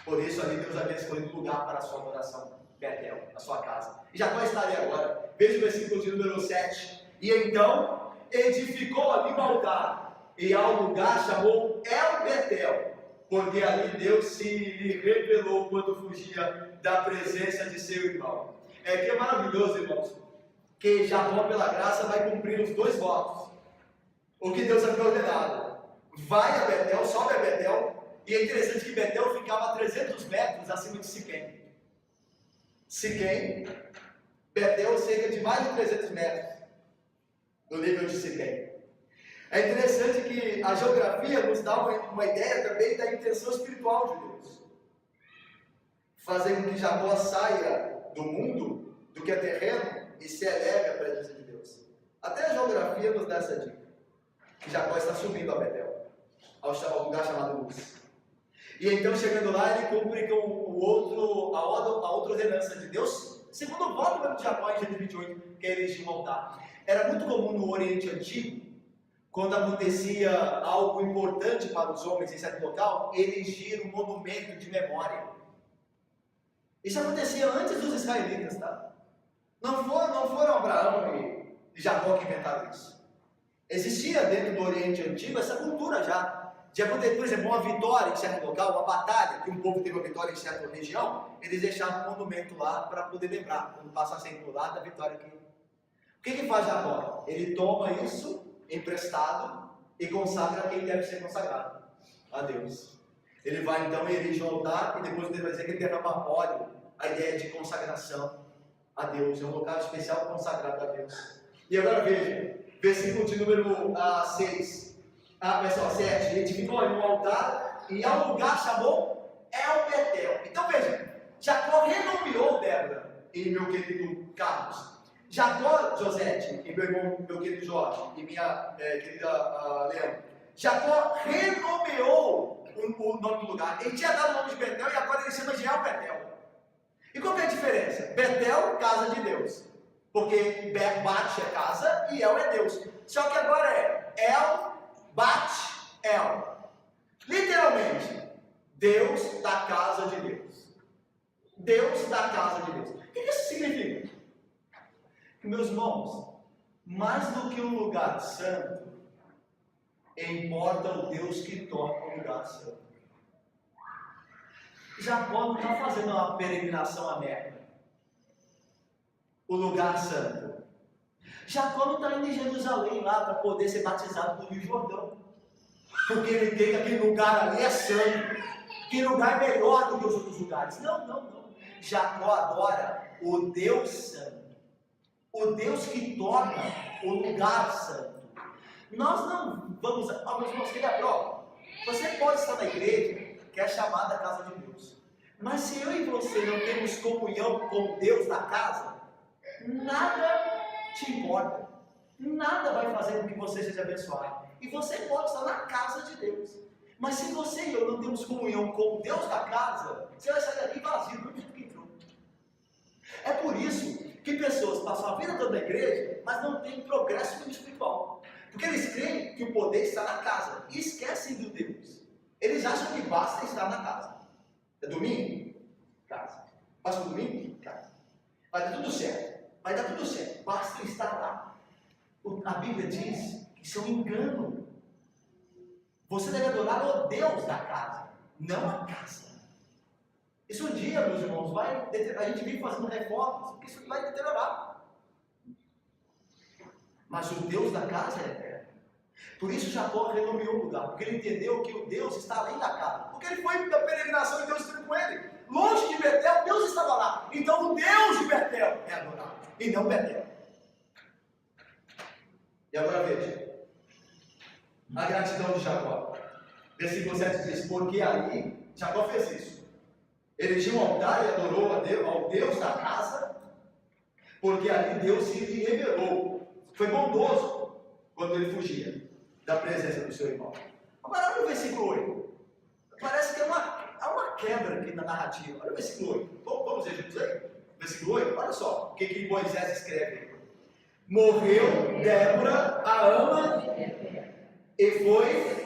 Por isso ali Deus havia escolhido lugar para a sua adoração, Betel, a sua casa. E Jacó está ali agora. Veja o versículo de número 7. E então edificou ali um altar, e ao lugar chamou El Betel, porque ali Deus se lhe revelou quando fugia da presença de seu irmão. É que é maravilhoso, irmãos, que Jacó, pela graça, vai cumprir os 2 votos. O que Deus havia ordenado. Vai a Betel, sobe a Betel, e é interessante que Betel ficava a 300 metros acima de Siquém. Siquém, Betel, cerca de mais de 300 metros do nível de Siquém. É interessante que a geografia nos dá uma ideia também da intenção espiritual de Deus. Fazer com que Jacó saia do mundo, do que é terreno, e se eleve à presença de Deus. Até a geografia nos dá essa dica. Que Jacó está subindo a Betel, ao lugar chamado Luz. E então, chegando lá, ele cumpre com a outra ordenança de Deus, segundo o voto de Jacó em Gênesis 28, que é erigir um altar. Era muito comum no Oriente Antigo, quando acontecia algo importante para os homens em certo local, erigir um monumento de memória. Isso acontecia antes dos israelitas, tá? Não foram Abraão e Jacó que inventaram isso. Existia dentro do Oriente Antigo essa cultura já. De acontecer, por exemplo, uma vitória em certo local, uma batalha, que um povo teve uma vitória em certa região, eles deixavam um monumento lá para poder lembrar, quando passassem por lá da vitória que... O que faz Jacó? Ele toma isso emprestado e consagra quem deve ser consagrado, a Deus. Ele vai então e erige um altar, e depois ele vai dizer que ele derrama óleo, a ideia de consagração a Deus, é um local especial consagrado a Deus. E agora veja, versículo de número 6, versículo 7, ele edificou um altar, e ao lugar chamou El Betel. Então veja, Jacó renomeou Débora e meu querido Carlos. Jacó, Josete, e meu querido Jorge, e minha querida Leão. Jacó renomeou o nome do lugar. Ele tinha dado o nome de Betel e agora ele chama de El Betel. E qual que é a diferença? Betel, casa de Deus. Porque Bat é casa e El é Deus. Só que agora é El, Bat, El. Literalmente, Deus da casa de Deus. Deus da casa de Deus. O que isso significa? Meus irmãos, mais do que um lugar santo, importa o Deus que torna o lugar santo. Jacó não está fazendo uma peregrinação à Meca, o lugar santo. Jacó não está indo em Jerusalém lá para poder ser batizado no Rio Jordão, porque ele tem que aquele lugar ali é santo, que lugar é melhor do que os outros lugares. Não. Jacó adora o Deus santo. O Deus que torna o lugar santo. Nós não vamos, meus irmãos, queria prova. Você pode estar na igreja, que é chamada casa de Deus. Mas se eu e você não temos comunhão com Deus na casa, nada te importa. Nada vai fazer com que você seja abençoado. E você pode estar na casa de Deus. Mas se você e eu não temos comunhão com Deus da casa, você vai sair daqui vazio, do jeito que entrou. É por isso que pessoas passam a vida toda na igreja, mas não têm progresso no espiritual. Porque eles creem que o poder está na casa e esquecem do Deus. Eles acham que basta estar na casa. É domingo? Casa. Passa o domingo? Casa. Vai dar tudo certo. Vai dar tudo certo. Basta estar lá. A Bíblia diz que isso é um engano. Você deve adorar o Deus da casa, não a casa. Isso um dia, meus irmãos, a gente vive fazendo reformas, porque isso vai deteriorar. Mas o Deus da casa é eterno. Por isso Jacó renomeou o lugar, porque ele entendeu que o Deus está além da casa. Porque ele foi da peregrinação e Deus esteve com ele. Longe de Betel, Deus estava lá. Então o Deus de Betel é adorado, e não Betel. E agora veja, a gratidão de Jacó. Versículo 7 diz, porque ali, Jacó fez isso. Erigiu um altar e adorou ao Deus da casa, porque ali Deus se lhe revelou. Foi bondoso quando ele fugia da presença do seu irmão. Agora olha o versículo 8. Parece que é uma quebra aqui na narrativa. Olha o versículo 8. Vamos ver juntos aí? Versículo 8, olha só o que Moisés escreve. Morreu Débora, a ama, e foi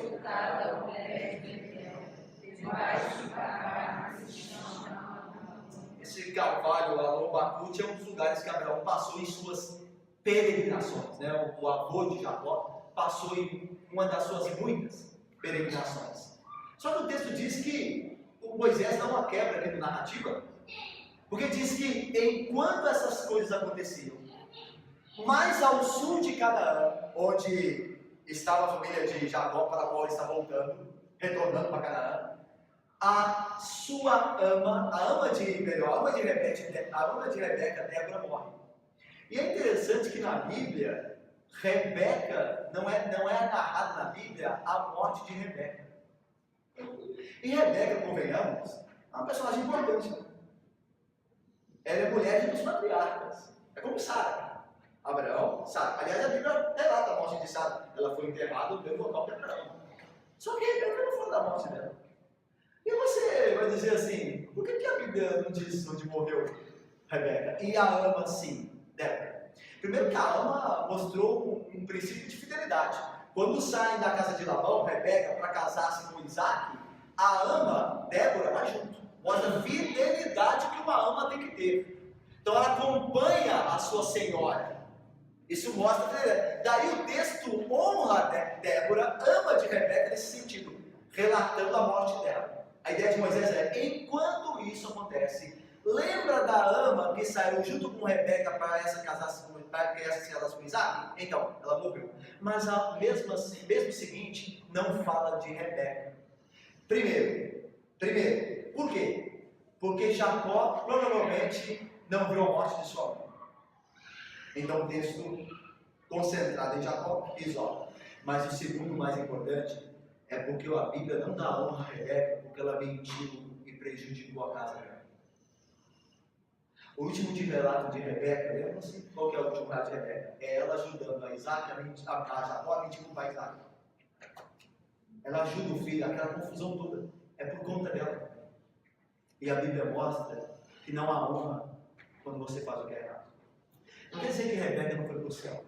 esse Calvário, a Lobacute, é um dos lugares que Abraão passou em suas peregrinações, né? O avô de Jacó passou em uma das suas muitas peregrinações. Só que o texto diz que o Moisés dá uma quebra aqui na narrativa, porque diz que enquanto essas coisas aconteciam, mais ao sul de Canaã, onde estava a família de Jacó, para a qual ele está voltando, retornando para Canaã, a sua ama, a ama de Rebeca, Débora, morre. E é interessante que na Bíblia, Rebeca, não é narrada na Bíblia a morte de Rebeca. E Rebeca, convenhamos, é uma personagem importante. Ela é mulher de um dos patriarcas. É como Sara. Abraão, Sara. Aliás, a Bíblia relata a morte de Sara. Ela foi enterrada no mesmo local que Abraão. Só que Rebeca não falou da morte dela. E você vai dizer assim, por que a Bíblia não diz onde morreu Rebeca? E a ama sim, Débora. Primeiro que a ama mostrou um princípio de fidelidade. Quando saem da casa de Labão, Rebeca, para casar-se com Isaac, a ama, Débora, vai junto. Mostra a fidelidade que uma ama tem que ter. Então ela acompanha a sua senhora. Isso mostra a fidelidade. Daí o texto honra Débora, ama de Rebeca nesse sentido, relatando a morte dela. A ideia de Moisés é, enquanto isso acontece, lembra da ama que saiu junto com Rebeca para essa se casasse com Isaac? Então, ela morreu. Mas mesmo seguinte, não fala de Rebeca. Primeiro, por quê? Porque Jacó provavelmente não viu a morte de sua mãe. Então o texto concentrado em Jacó isola. Mas o segundo mais importante é porque a Bíblia não dá honra a Rebeca porque ela mentiu e prejudicou a casa dela. O último relato de Rebeca, lembra-se qual que é o último relato de Rebeca? É ela ajudando a Isaac, a Jacó a mentir com o pai Isaac. Ela ajuda o filho, aquela confusão toda. É por conta dela. E a Bíblia mostra que não há honra quando você faz o que é errado. Não quer dizer que Rebeca não foi para o céu.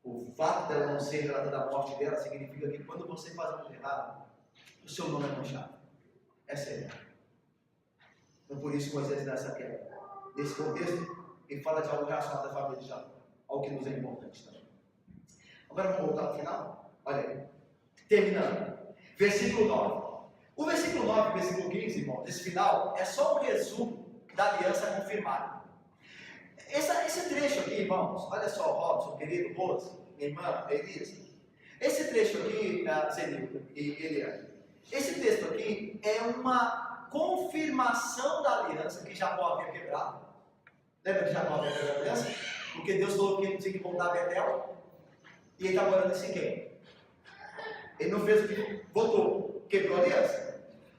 O fato dela não ser relatada a morte dela significa que quando você faz algo errado, o seu nome é manchado. Essa é a ideia. Então por isso Moisés dá essa quebra. Nesse contexto, ele fala de algo relacionado à família de Jacó. Algo que nos é importante também. Agora vamos voltar ao final. Olha aí. Terminando. Versículo 9. O versículo 9 e versículo 15, irmão, desse final, é só um resumo da aliança confirmada. Esse trecho aqui, irmãos, olha só, Robson, querido, Rose, minha irmã, Elisa. Esse trecho aqui, Zenildo e Eliane, esse texto aqui é uma confirmação da aliança que Jacó havia quebrado. Lembra que Jacó havia quebrado a aliança? Porque Deus falou que ele tinha que voltar a Betel e ele está morando em Siquém. Ele não fez o que votou, quebrou a aliança.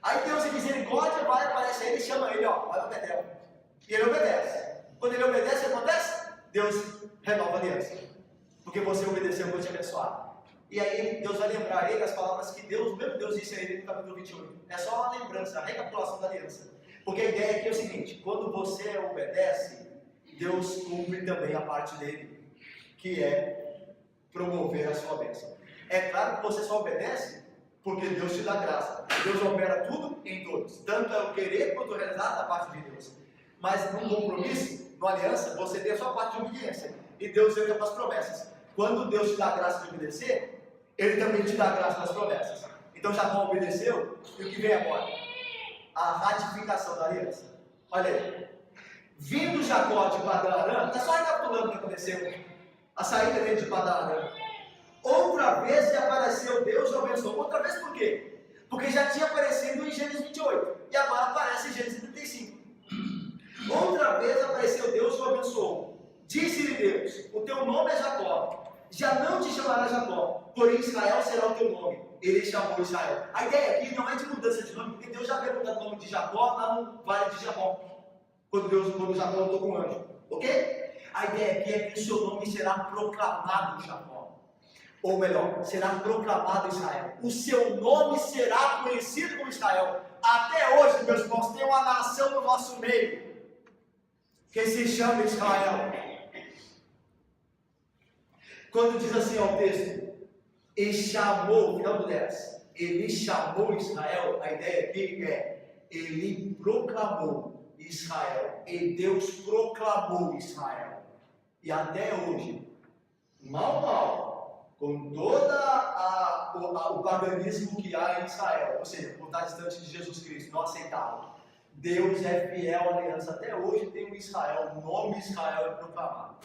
Aí Deus, em misericórdia, vai, aparece aí e chama ele, ó, vai para Betel. E ele obedece. Quando ele obedece, o que acontece? Deus renova a aliança. Porque você obedeceu, eu vou te abençoar. E aí Deus vai lembrar a ele as palavras que Deus, o mesmo Deus disse a ele no capítulo 28. É só uma lembrança, a recapitulação da aliança. Porque a ideia aqui é o seguinte, quando você obedece, Deus cumpre também a parte dele, que é promover a sua bênção. É claro que você só obedece porque Deus te dá graça. Deus opera tudo em todos. Tanto é o querer quanto o realizar da parte de Deus. Mas num compromisso, numa aliança, você tem a sua parte de obediência. E Deus entra para as promessas. Quando Deus te dá graça de obedecer, Ele também te dá graça nas promessas. Então Jacó obedeceu, e o que vem agora? A ratificação da aliança. Olha aí. Vindo Jacó de Padã Arã, está só recapitulando o que aconteceu. A saída dele de Padã Arã. Outra vez lhe apareceu Deus e o abençoou. Outra vez por quê? Porque já tinha aparecido em Gênesis 28. E agora aparece em Gênesis 35. Outra vez apareceu Deus e o abençoou. Disse-lhe Deus, o teu nome é Jacó. Já não te chamará Jacó, porém Israel será o teu nome. Ele chamou Israel. A ideia aqui não é de mudança de nome, porque Deus já havia mudado o nome de Jacó lá no vale de Jacó. Quando Jacó lutou com o anjo. Ok? A ideia aqui é que o seu nome será proclamado em Jacó. Ou melhor, será proclamado Israel. O seu nome será conhecido como Israel. Até hoje, meus irmãos, tem uma nação no nosso meio que se chama Israel. Quando diz assim ao texto, e chamou, final do 10, ele chamou Israel, a ideia aqui é, ele proclamou Israel, e Deus proclamou Israel. E até hoje, mal, com todo o paganismo que há em Israel, ou seja, por estar distante de Jesus Cristo, não aceitável, Deus é fiel à aliança. Até hoje tem o Israel, o nome Israel é proclamado.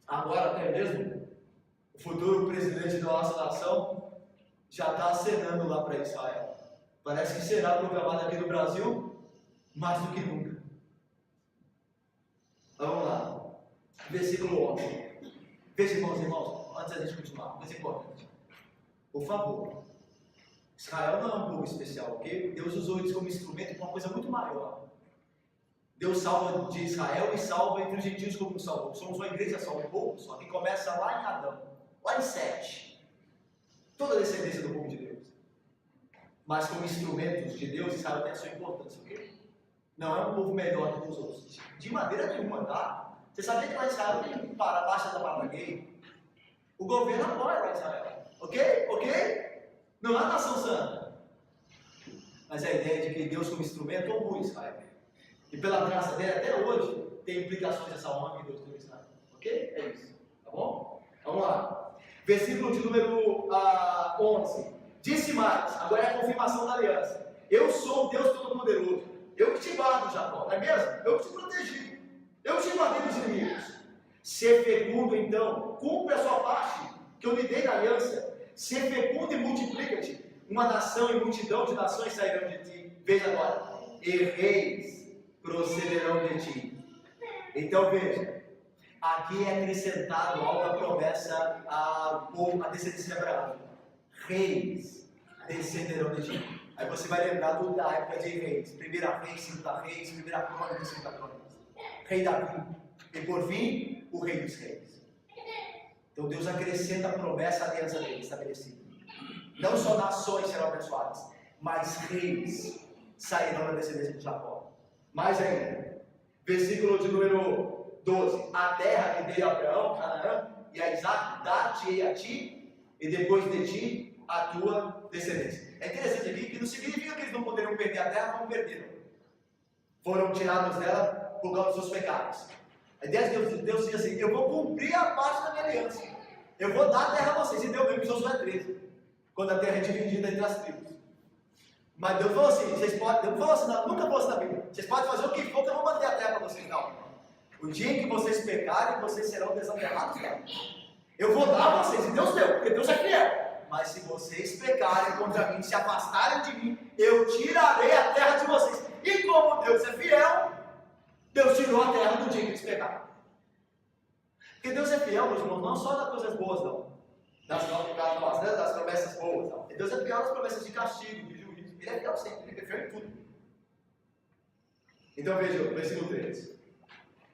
Agora até mesmo, o futuro presidente da nossa nação já está acenando lá para Israel. Parece que será proclamado aqui no Brasil mais do que nunca. Vamos lá. Versículo 11. Veja, irmãos, antes da gente continuar, mas é importante. Por favor. Israel não é um povo especial, ok? Deus usou eles como instrumento para uma coisa muito maior. Deus salva de Israel e salva entre os gentios como nos salvou. Somos uma igreja só, um povo só, que começa lá em Adão, lá em Sete. Toda a descendência do povo de Deus. Mas como instrumentos de Deus, Israel tem a sua importância, ok? Não é um povo melhor do que os outros. De maneira nenhuma, tá? Você sabia que lá em Israel tem para a baixa da barra gay? O governo apoia lá em Israel. Ok? Não é a nação santa. Mas a ideia de que Deus como instrumento honrou Israel. E pela graça dele, até hoje, tem implicações dessa honra que Deus tem em Israel. Ok? É isso. Tá bom? Vamos lá. Versículo de número 11. Disse mais, agora é a confirmação da aliança. Eu sou o Deus Todo-Poderoso. Eu que te guardo, Jacó. Não é mesmo? Eu que te protegi. Eu te guardei dos inimigos. Ser fecundo, então, cumpre a sua parte, que eu lhe dei na aliança. Ser fecundo e multiplica-te. Uma nação e multidão de nações sairão de ti. Veja agora. E reis procederão de ti. Então veja. Aqui é acrescentado algo da promessa a descendência de Abraão. Reis descenderão de ti. Aí você vai lembrar da época de reis. Primeira Reis, Segunda Reis, Primeira Crônica, Segunda Crônica. Rei Davi. E por fim, o Rei dos Reis. Então Deus acrescenta a promessa à aliança dele estabelecida. Não só nações serão abençoadas, mas reis sairão da descendência de Jacó. Mais ainda, versículo de número 12. A terra que dei a Abraão, Canaã, e a Isaac, dar-te-ei a ti, e depois de ti, a tua descendência. É interessante aqui que não significa que eles não poderiam perder a terra, como perderam. Foram tirados dela por causa dos seus pecados. A ideia de Deus diz assim: eu vou cumprir a parte da minha aliança. Eu vou dar a terra a vocês. E deu mesmo, Josué 13. Quando a terra é dividida entre as tribos. Mas Deus falou assim: vocês podem. Deus falou assim, não, nunca falou assim na Bíblia. Vocês podem fazer o que for, que eu vou manter a terra para vocês. Não. O dia em que vocês pecarem, vocês serão desenterrados dela. Eu vou dar a vocês. E Deus deu, porque Deus é fiel. Mas se vocês pecarem contra mim, se afastarem de mim, eu tirarei a terra de vocês. E como Deus é fiel, Deus tirou a terra do dia que eles pecaram. Porque Deus é fiel, meus irmãos, não só das coisas boas, não. Das promessas boas, não. Deus é fiel nas promessas de castigo, de juízo. Ele é fiel sempre, ele é fiel em tudo. Então veja o versículo 3.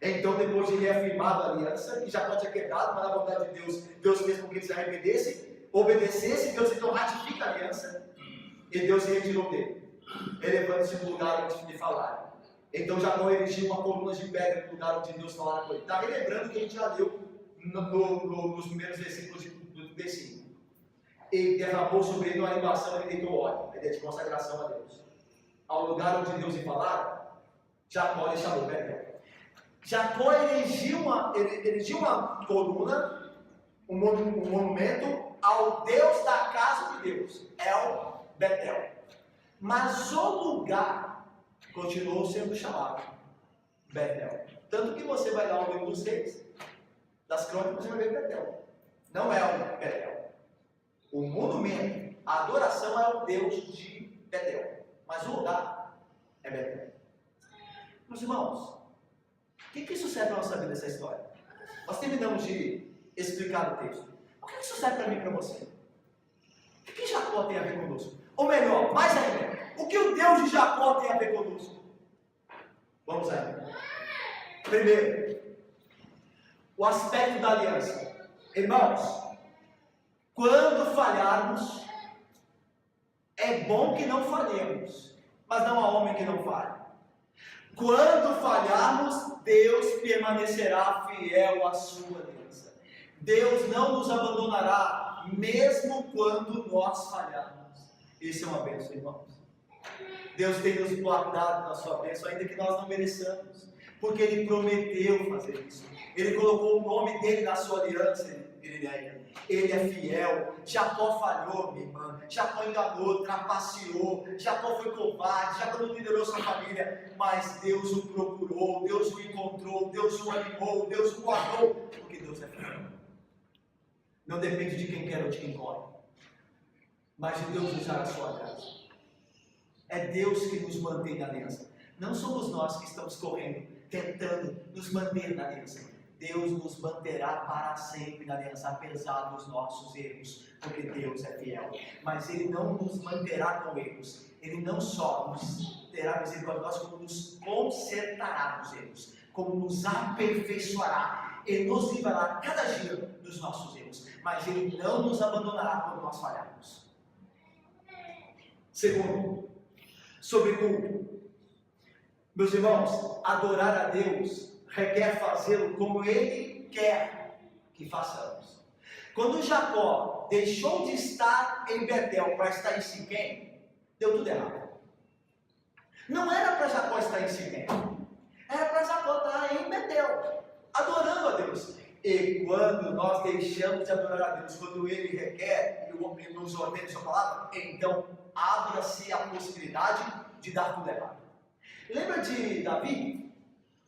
Então, depois de reafirmado a aliança, que já tinha quebrado, mas na vontade de Deus, Deus fez com que eles se arrependessem, obedecesse, Deus então ratifica a aliança, e Deus se retirou dele, elevando-se no lugar onde lhe falaram. Então Jacó erigiu uma coluna de pedra no lugar onde Deus falara com ele. Está relembrando que a gente já leu nos primeiros versículos do 35. E derramou sobre ele uma libação e deitou óleo, a ideia de consagração a Deus. Ao lugar onde Deus lhe falara, Jacó lhe chamou Betel. Jacó erigiu uma coluna, um monumento ao Deus da casa de Deus, El Betel. Mas o lugar continuou sendo chamado Betel. Tanto que você vai lá ao livro dos reis, das crônicas, você vai ver Betel. Não é o Betel. O monumento, a adoração é o Deus de Betel. Mas o lugar é Betel. Meus irmãos, o que isso serve para a nossa vida, essa história? Nós terminamos de explicar o texto. O que isso serve para mim e para você? O que Jacó tem a ver conosco? Ou melhor, mais ainda, o que o Deus de Jacó tem a ver conosco? Vamos aí. Primeiro, o aspecto da aliança. Irmãos, quando falharmos, É bom que não falhemos, mas não há homem que não falhe. Quando falharmos, Deus permanecerá fiel à sua aliança. Deus não nos abandonará, mesmo quando nós falharmos. Isso é uma bênção, irmãos. Deus tem nos guardado na sua bênção, ainda que nós não mereçamos, porque Ele prometeu fazer isso. Ele colocou o nome dele na sua aliança. Ele é fiel. Jacó falhou, minha irmã. Jacó enganou, trapaceou. Jacó foi covarde. Jacó não liderou sua família. Mas Deus o procurou, Deus o encontrou, Deus o animou, Deus o guardou. Porque Deus é fiel. Não depende de quem quer ou de quem corre, mas de Deus usar a sua aliança. É Deus que nos mantém na aliança. Não somos nós que estamos correndo, tentando nos manter na aliança. Deus nos manterá para sempre na aliança, apesar dos nossos erros, porque Deus é fiel. Mas Ele não nos manterá com erros. Ele não só nos terá misericórdia de nós, como nos consertará nos erros, como nos aperfeiçoará. Ele nos livrará cada dia dos nossos erros, mas Ele não nos abandonará quando nós falharmos. Segundo, sobre culto. Meus irmãos, adorar a Deus requer fazê-lo como Ele quer que façamos. Quando Jacó deixou de estar em Betel para estar em Siquém, deu tudo errado. Não era para Jacó estar em Siquém, era para Jacó estar em Betel, adorando a Deus. E quando nós deixamos de adorar a Deus, quando Ele requer e o homem nos ordena sua palavra, então abre-se a possibilidade de dar tudo errado. Lembra de Davi?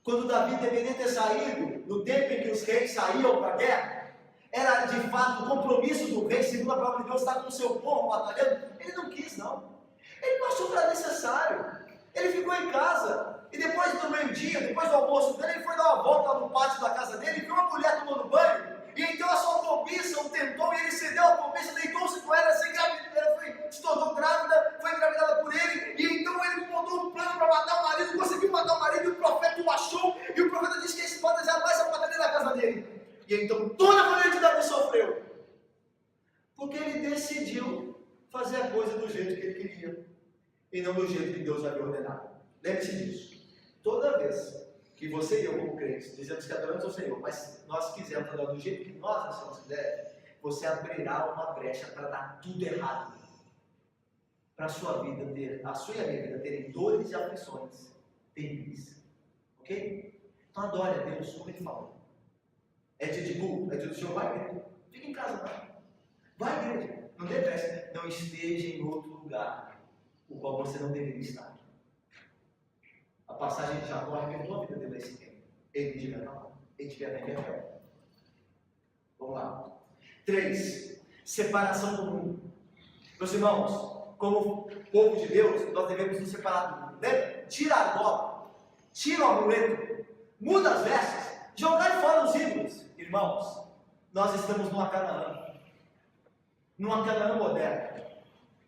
Quando Davi deveria ter saído, no tempo em que os reis saíam para a guerra, era de fato o compromisso do rei, segundo a palavra de Deus, estar com o seu povo batalhando. Ele não quis, não. Ele não achou que era necessário. Ele ficou em casa. E depois do meio-dia, depois do almoço dele, ele foi dar uma volta lá no pátio da casa dele e viu uma mulher tomando banho. E então a sua cobiça o tentou e ele cedeu a cobiça, deitou-se com ela, se tornou grávida, foi engravidada por ele. E então ele montou um plano para matar o marido, conseguiu matar o marido e o profeta o achou. E o profeta disse que esse pode jamais aparecer na casa dele. E então toda a família de Davi sofreu. Porque ele decidiu fazer a coisa do jeito que ele queria e não do jeito que Deus havia ordenado. Lembre-se disso. Toda vez que você e eu, como crentes, dizemos que adoramos ao Senhor, mas nós quisermos adorar do jeito que nós achamos que deve, você abrirá uma brecha para dar tudo errado. Para a sua vida ter, a sua e a minha vida terem dores e aflições terríveis. Ok? Então adore a Deus, como Ele falou. É dia de culto, é dia do Senhor, vai à igreja. Fica em casa, não. Vai à igreja. Não dê pressa. Não esteja em outro lugar, o qual você não deveria estar. A passagem de Jacó arrebentou a vida dele nesse tempo. Ele devia estar lá. Ele devia estar em Betel. Vamos lá. 3. Separação do mundo. Meus irmãos, como povo de Deus, nós devemos nos separar do mundo. Lembra? Tira a argola, tira o amuleto, muda as vestes, jogar fora os ídolos. Irmãos, nós estamos numa Canaã moderna.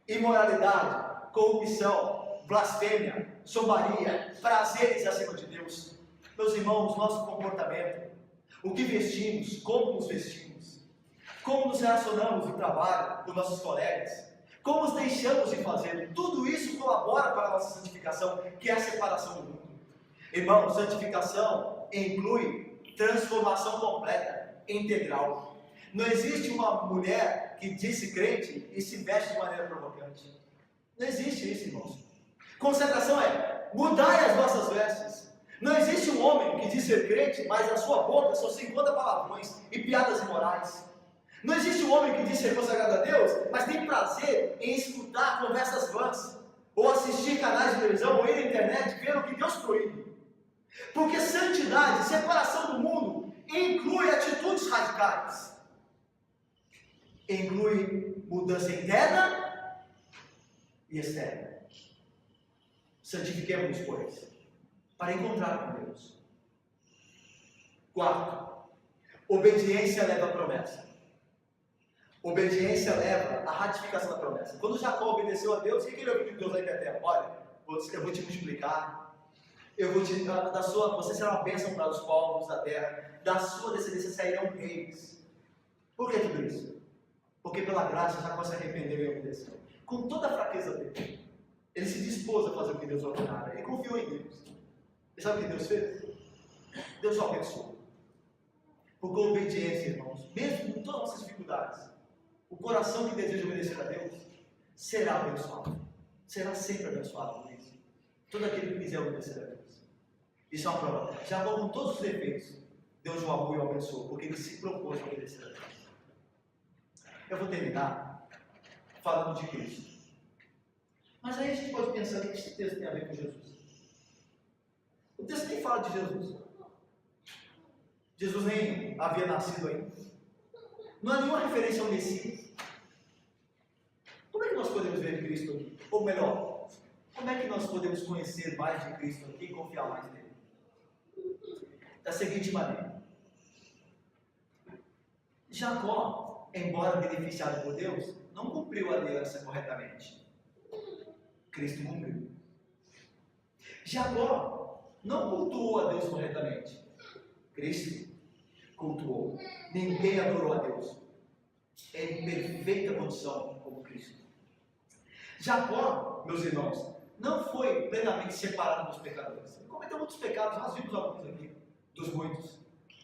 Imoralidade, corrupção, blasfêmia, zombaria, prazeres acima de Deus. Meus irmãos, nosso comportamento, o que vestimos, como nos vestimos, como nos relacionamos no trabalho com nossos colegas, como nos deixamos de fazer, tudo isso colabora para a nossa santificação, que é a separação do mundo. Irmãos, santificação inclui transformação completa, integral. Não existe uma mulher que diz-se crente e se veste de maneira provocante. Não existe isso, irmãos. Consagração é mudar as nossas vestes. Não existe um homem que diz ser crente, mas na sua boca só se encontra palavrões e piadas imorais. Não existe um homem que diz ser consagrado a Deus, mas tem prazer em escutar conversas vãs, ou assistir canais de televisão, ou ir na internet, ver o que Deus proíbe. Porque santidade, separação do mundo, inclui atitudes radicais. Inclui mudança interna e externa. Santifiquemos-nos, pois, para encontrar com Deus. 4. Obediência leva a promessa. Obediência leva à ratificação da promessa. Quando Jacó obedeceu a Deus, o que ele ouviu de Deus lá em Betel? Olha, eu vou te multiplicar, você será uma bênção para os povos da terra, da sua descendência sairão reis. Por que tudo isso? Porque pela graça Jacó se arrependeu e obedeceu. com toda a fraqueza dele. Ele se dispôs a fazer o que Deus ordenara. Ele confiou em Deus. E sabe o que Deus fez? Deus o abençoou. Porque a obediência, irmãos, mesmo com todas as nossas dificuldades, o coração que deseja obedecer a Deus será abençoado. Será sempre abençoado por isso. Todo aquele que quiser obedecer a Deus. Isso é uma prova. Jacó, com todos os defeitos, Deus o amou e o abençoou, porque ele se propôs a obedecer a Deus. Eu vou terminar falando de Cristo. Mas aí a gente pode pensar o que esse texto tem a ver com Jesus. O texto nem fala de Jesus. Jesus nem havia nascido ainda. Não há nenhuma referência ao Messias. Como é que nós podemos ver Cristo aqui? Ou melhor, como é que nós podemos conhecer mais de Cristo aqui e confiar mais nele? Da seguinte maneira. Jacó, embora beneficiado por Deus, não cumpriu a aliança corretamente. Cristo cumpriu. Jacó não cultuou a Deus corretamente. Cristo cultuou. Ninguém adorou a Deus em perfeita condição como Cristo. Jacó, meus irmãos, não foi plenamente separado dos pecadores. Ele cometeu muitos pecados, nós vimos alguns aqui, dos muitos.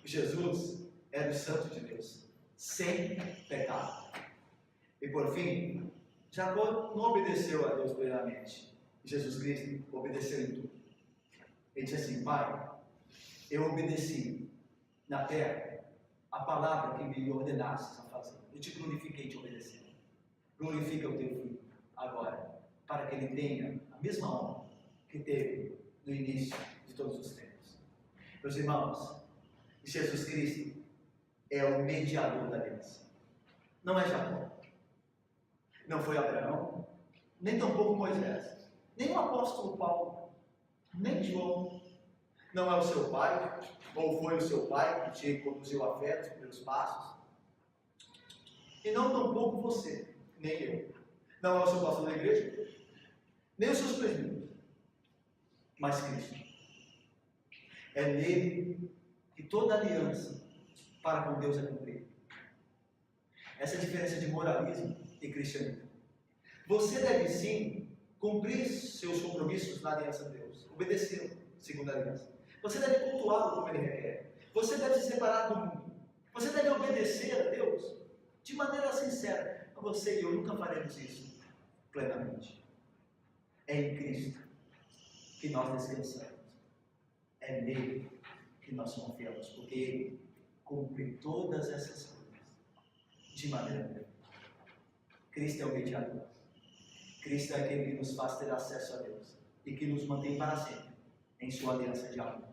Jesus era o santo de Deus, sem pecado. E por fim, Jacó não obedeceu a Deus plenamente. Jesus Cristo obedeceu em tudo. Ele disse assim: Pai, eu obedeci na terra a palavra que me ordenasses a fazer. Eu te glorifiquei te obedecendo. Glorifica o teu filho agora, para que ele tenha a mesma honra que teve no início de todos os tempos. Meus irmãos, Jesus Cristo é o mediador da aliança. Não é Jacó. Não foi Abraão, nem tampouco Moisés, nem o apóstolo Paulo, nem João. Não é o seu pai, ou foi o seu pai que te conduziu a fé, os primeiros passos. E não tampouco você, nem eu. Não é o seu pastor da igreja, nem os seus presbíteros, mas Cristo. É nele que toda aliança para com Deus é cumprida. Essa é a diferença de moralismo e cristianismo. Você deve sim cumprir seus compromissos na aliança de Deus, obedecê-lo, segundo a aliança. Você deve cultuá-lo como ele requer. Você deve se separar do mundo. Você deve obedecer a Deus de maneira sincera. Você e eu nunca faremos isso plenamente. É em Cristo que nós descansamos. É nele que nós confiamos, porque ele cumpre todas essas coisas de maneira plena. Cristo é o mediador. Cristo é aquele que nos faz ter acesso a Deus e que nos mantém para sempre em sua aliança de amor.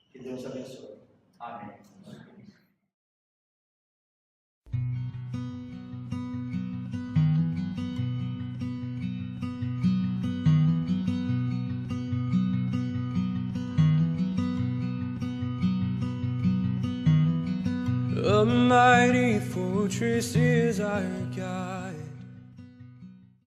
Que Deus abençoe. Amém. A mighty fortress is our God.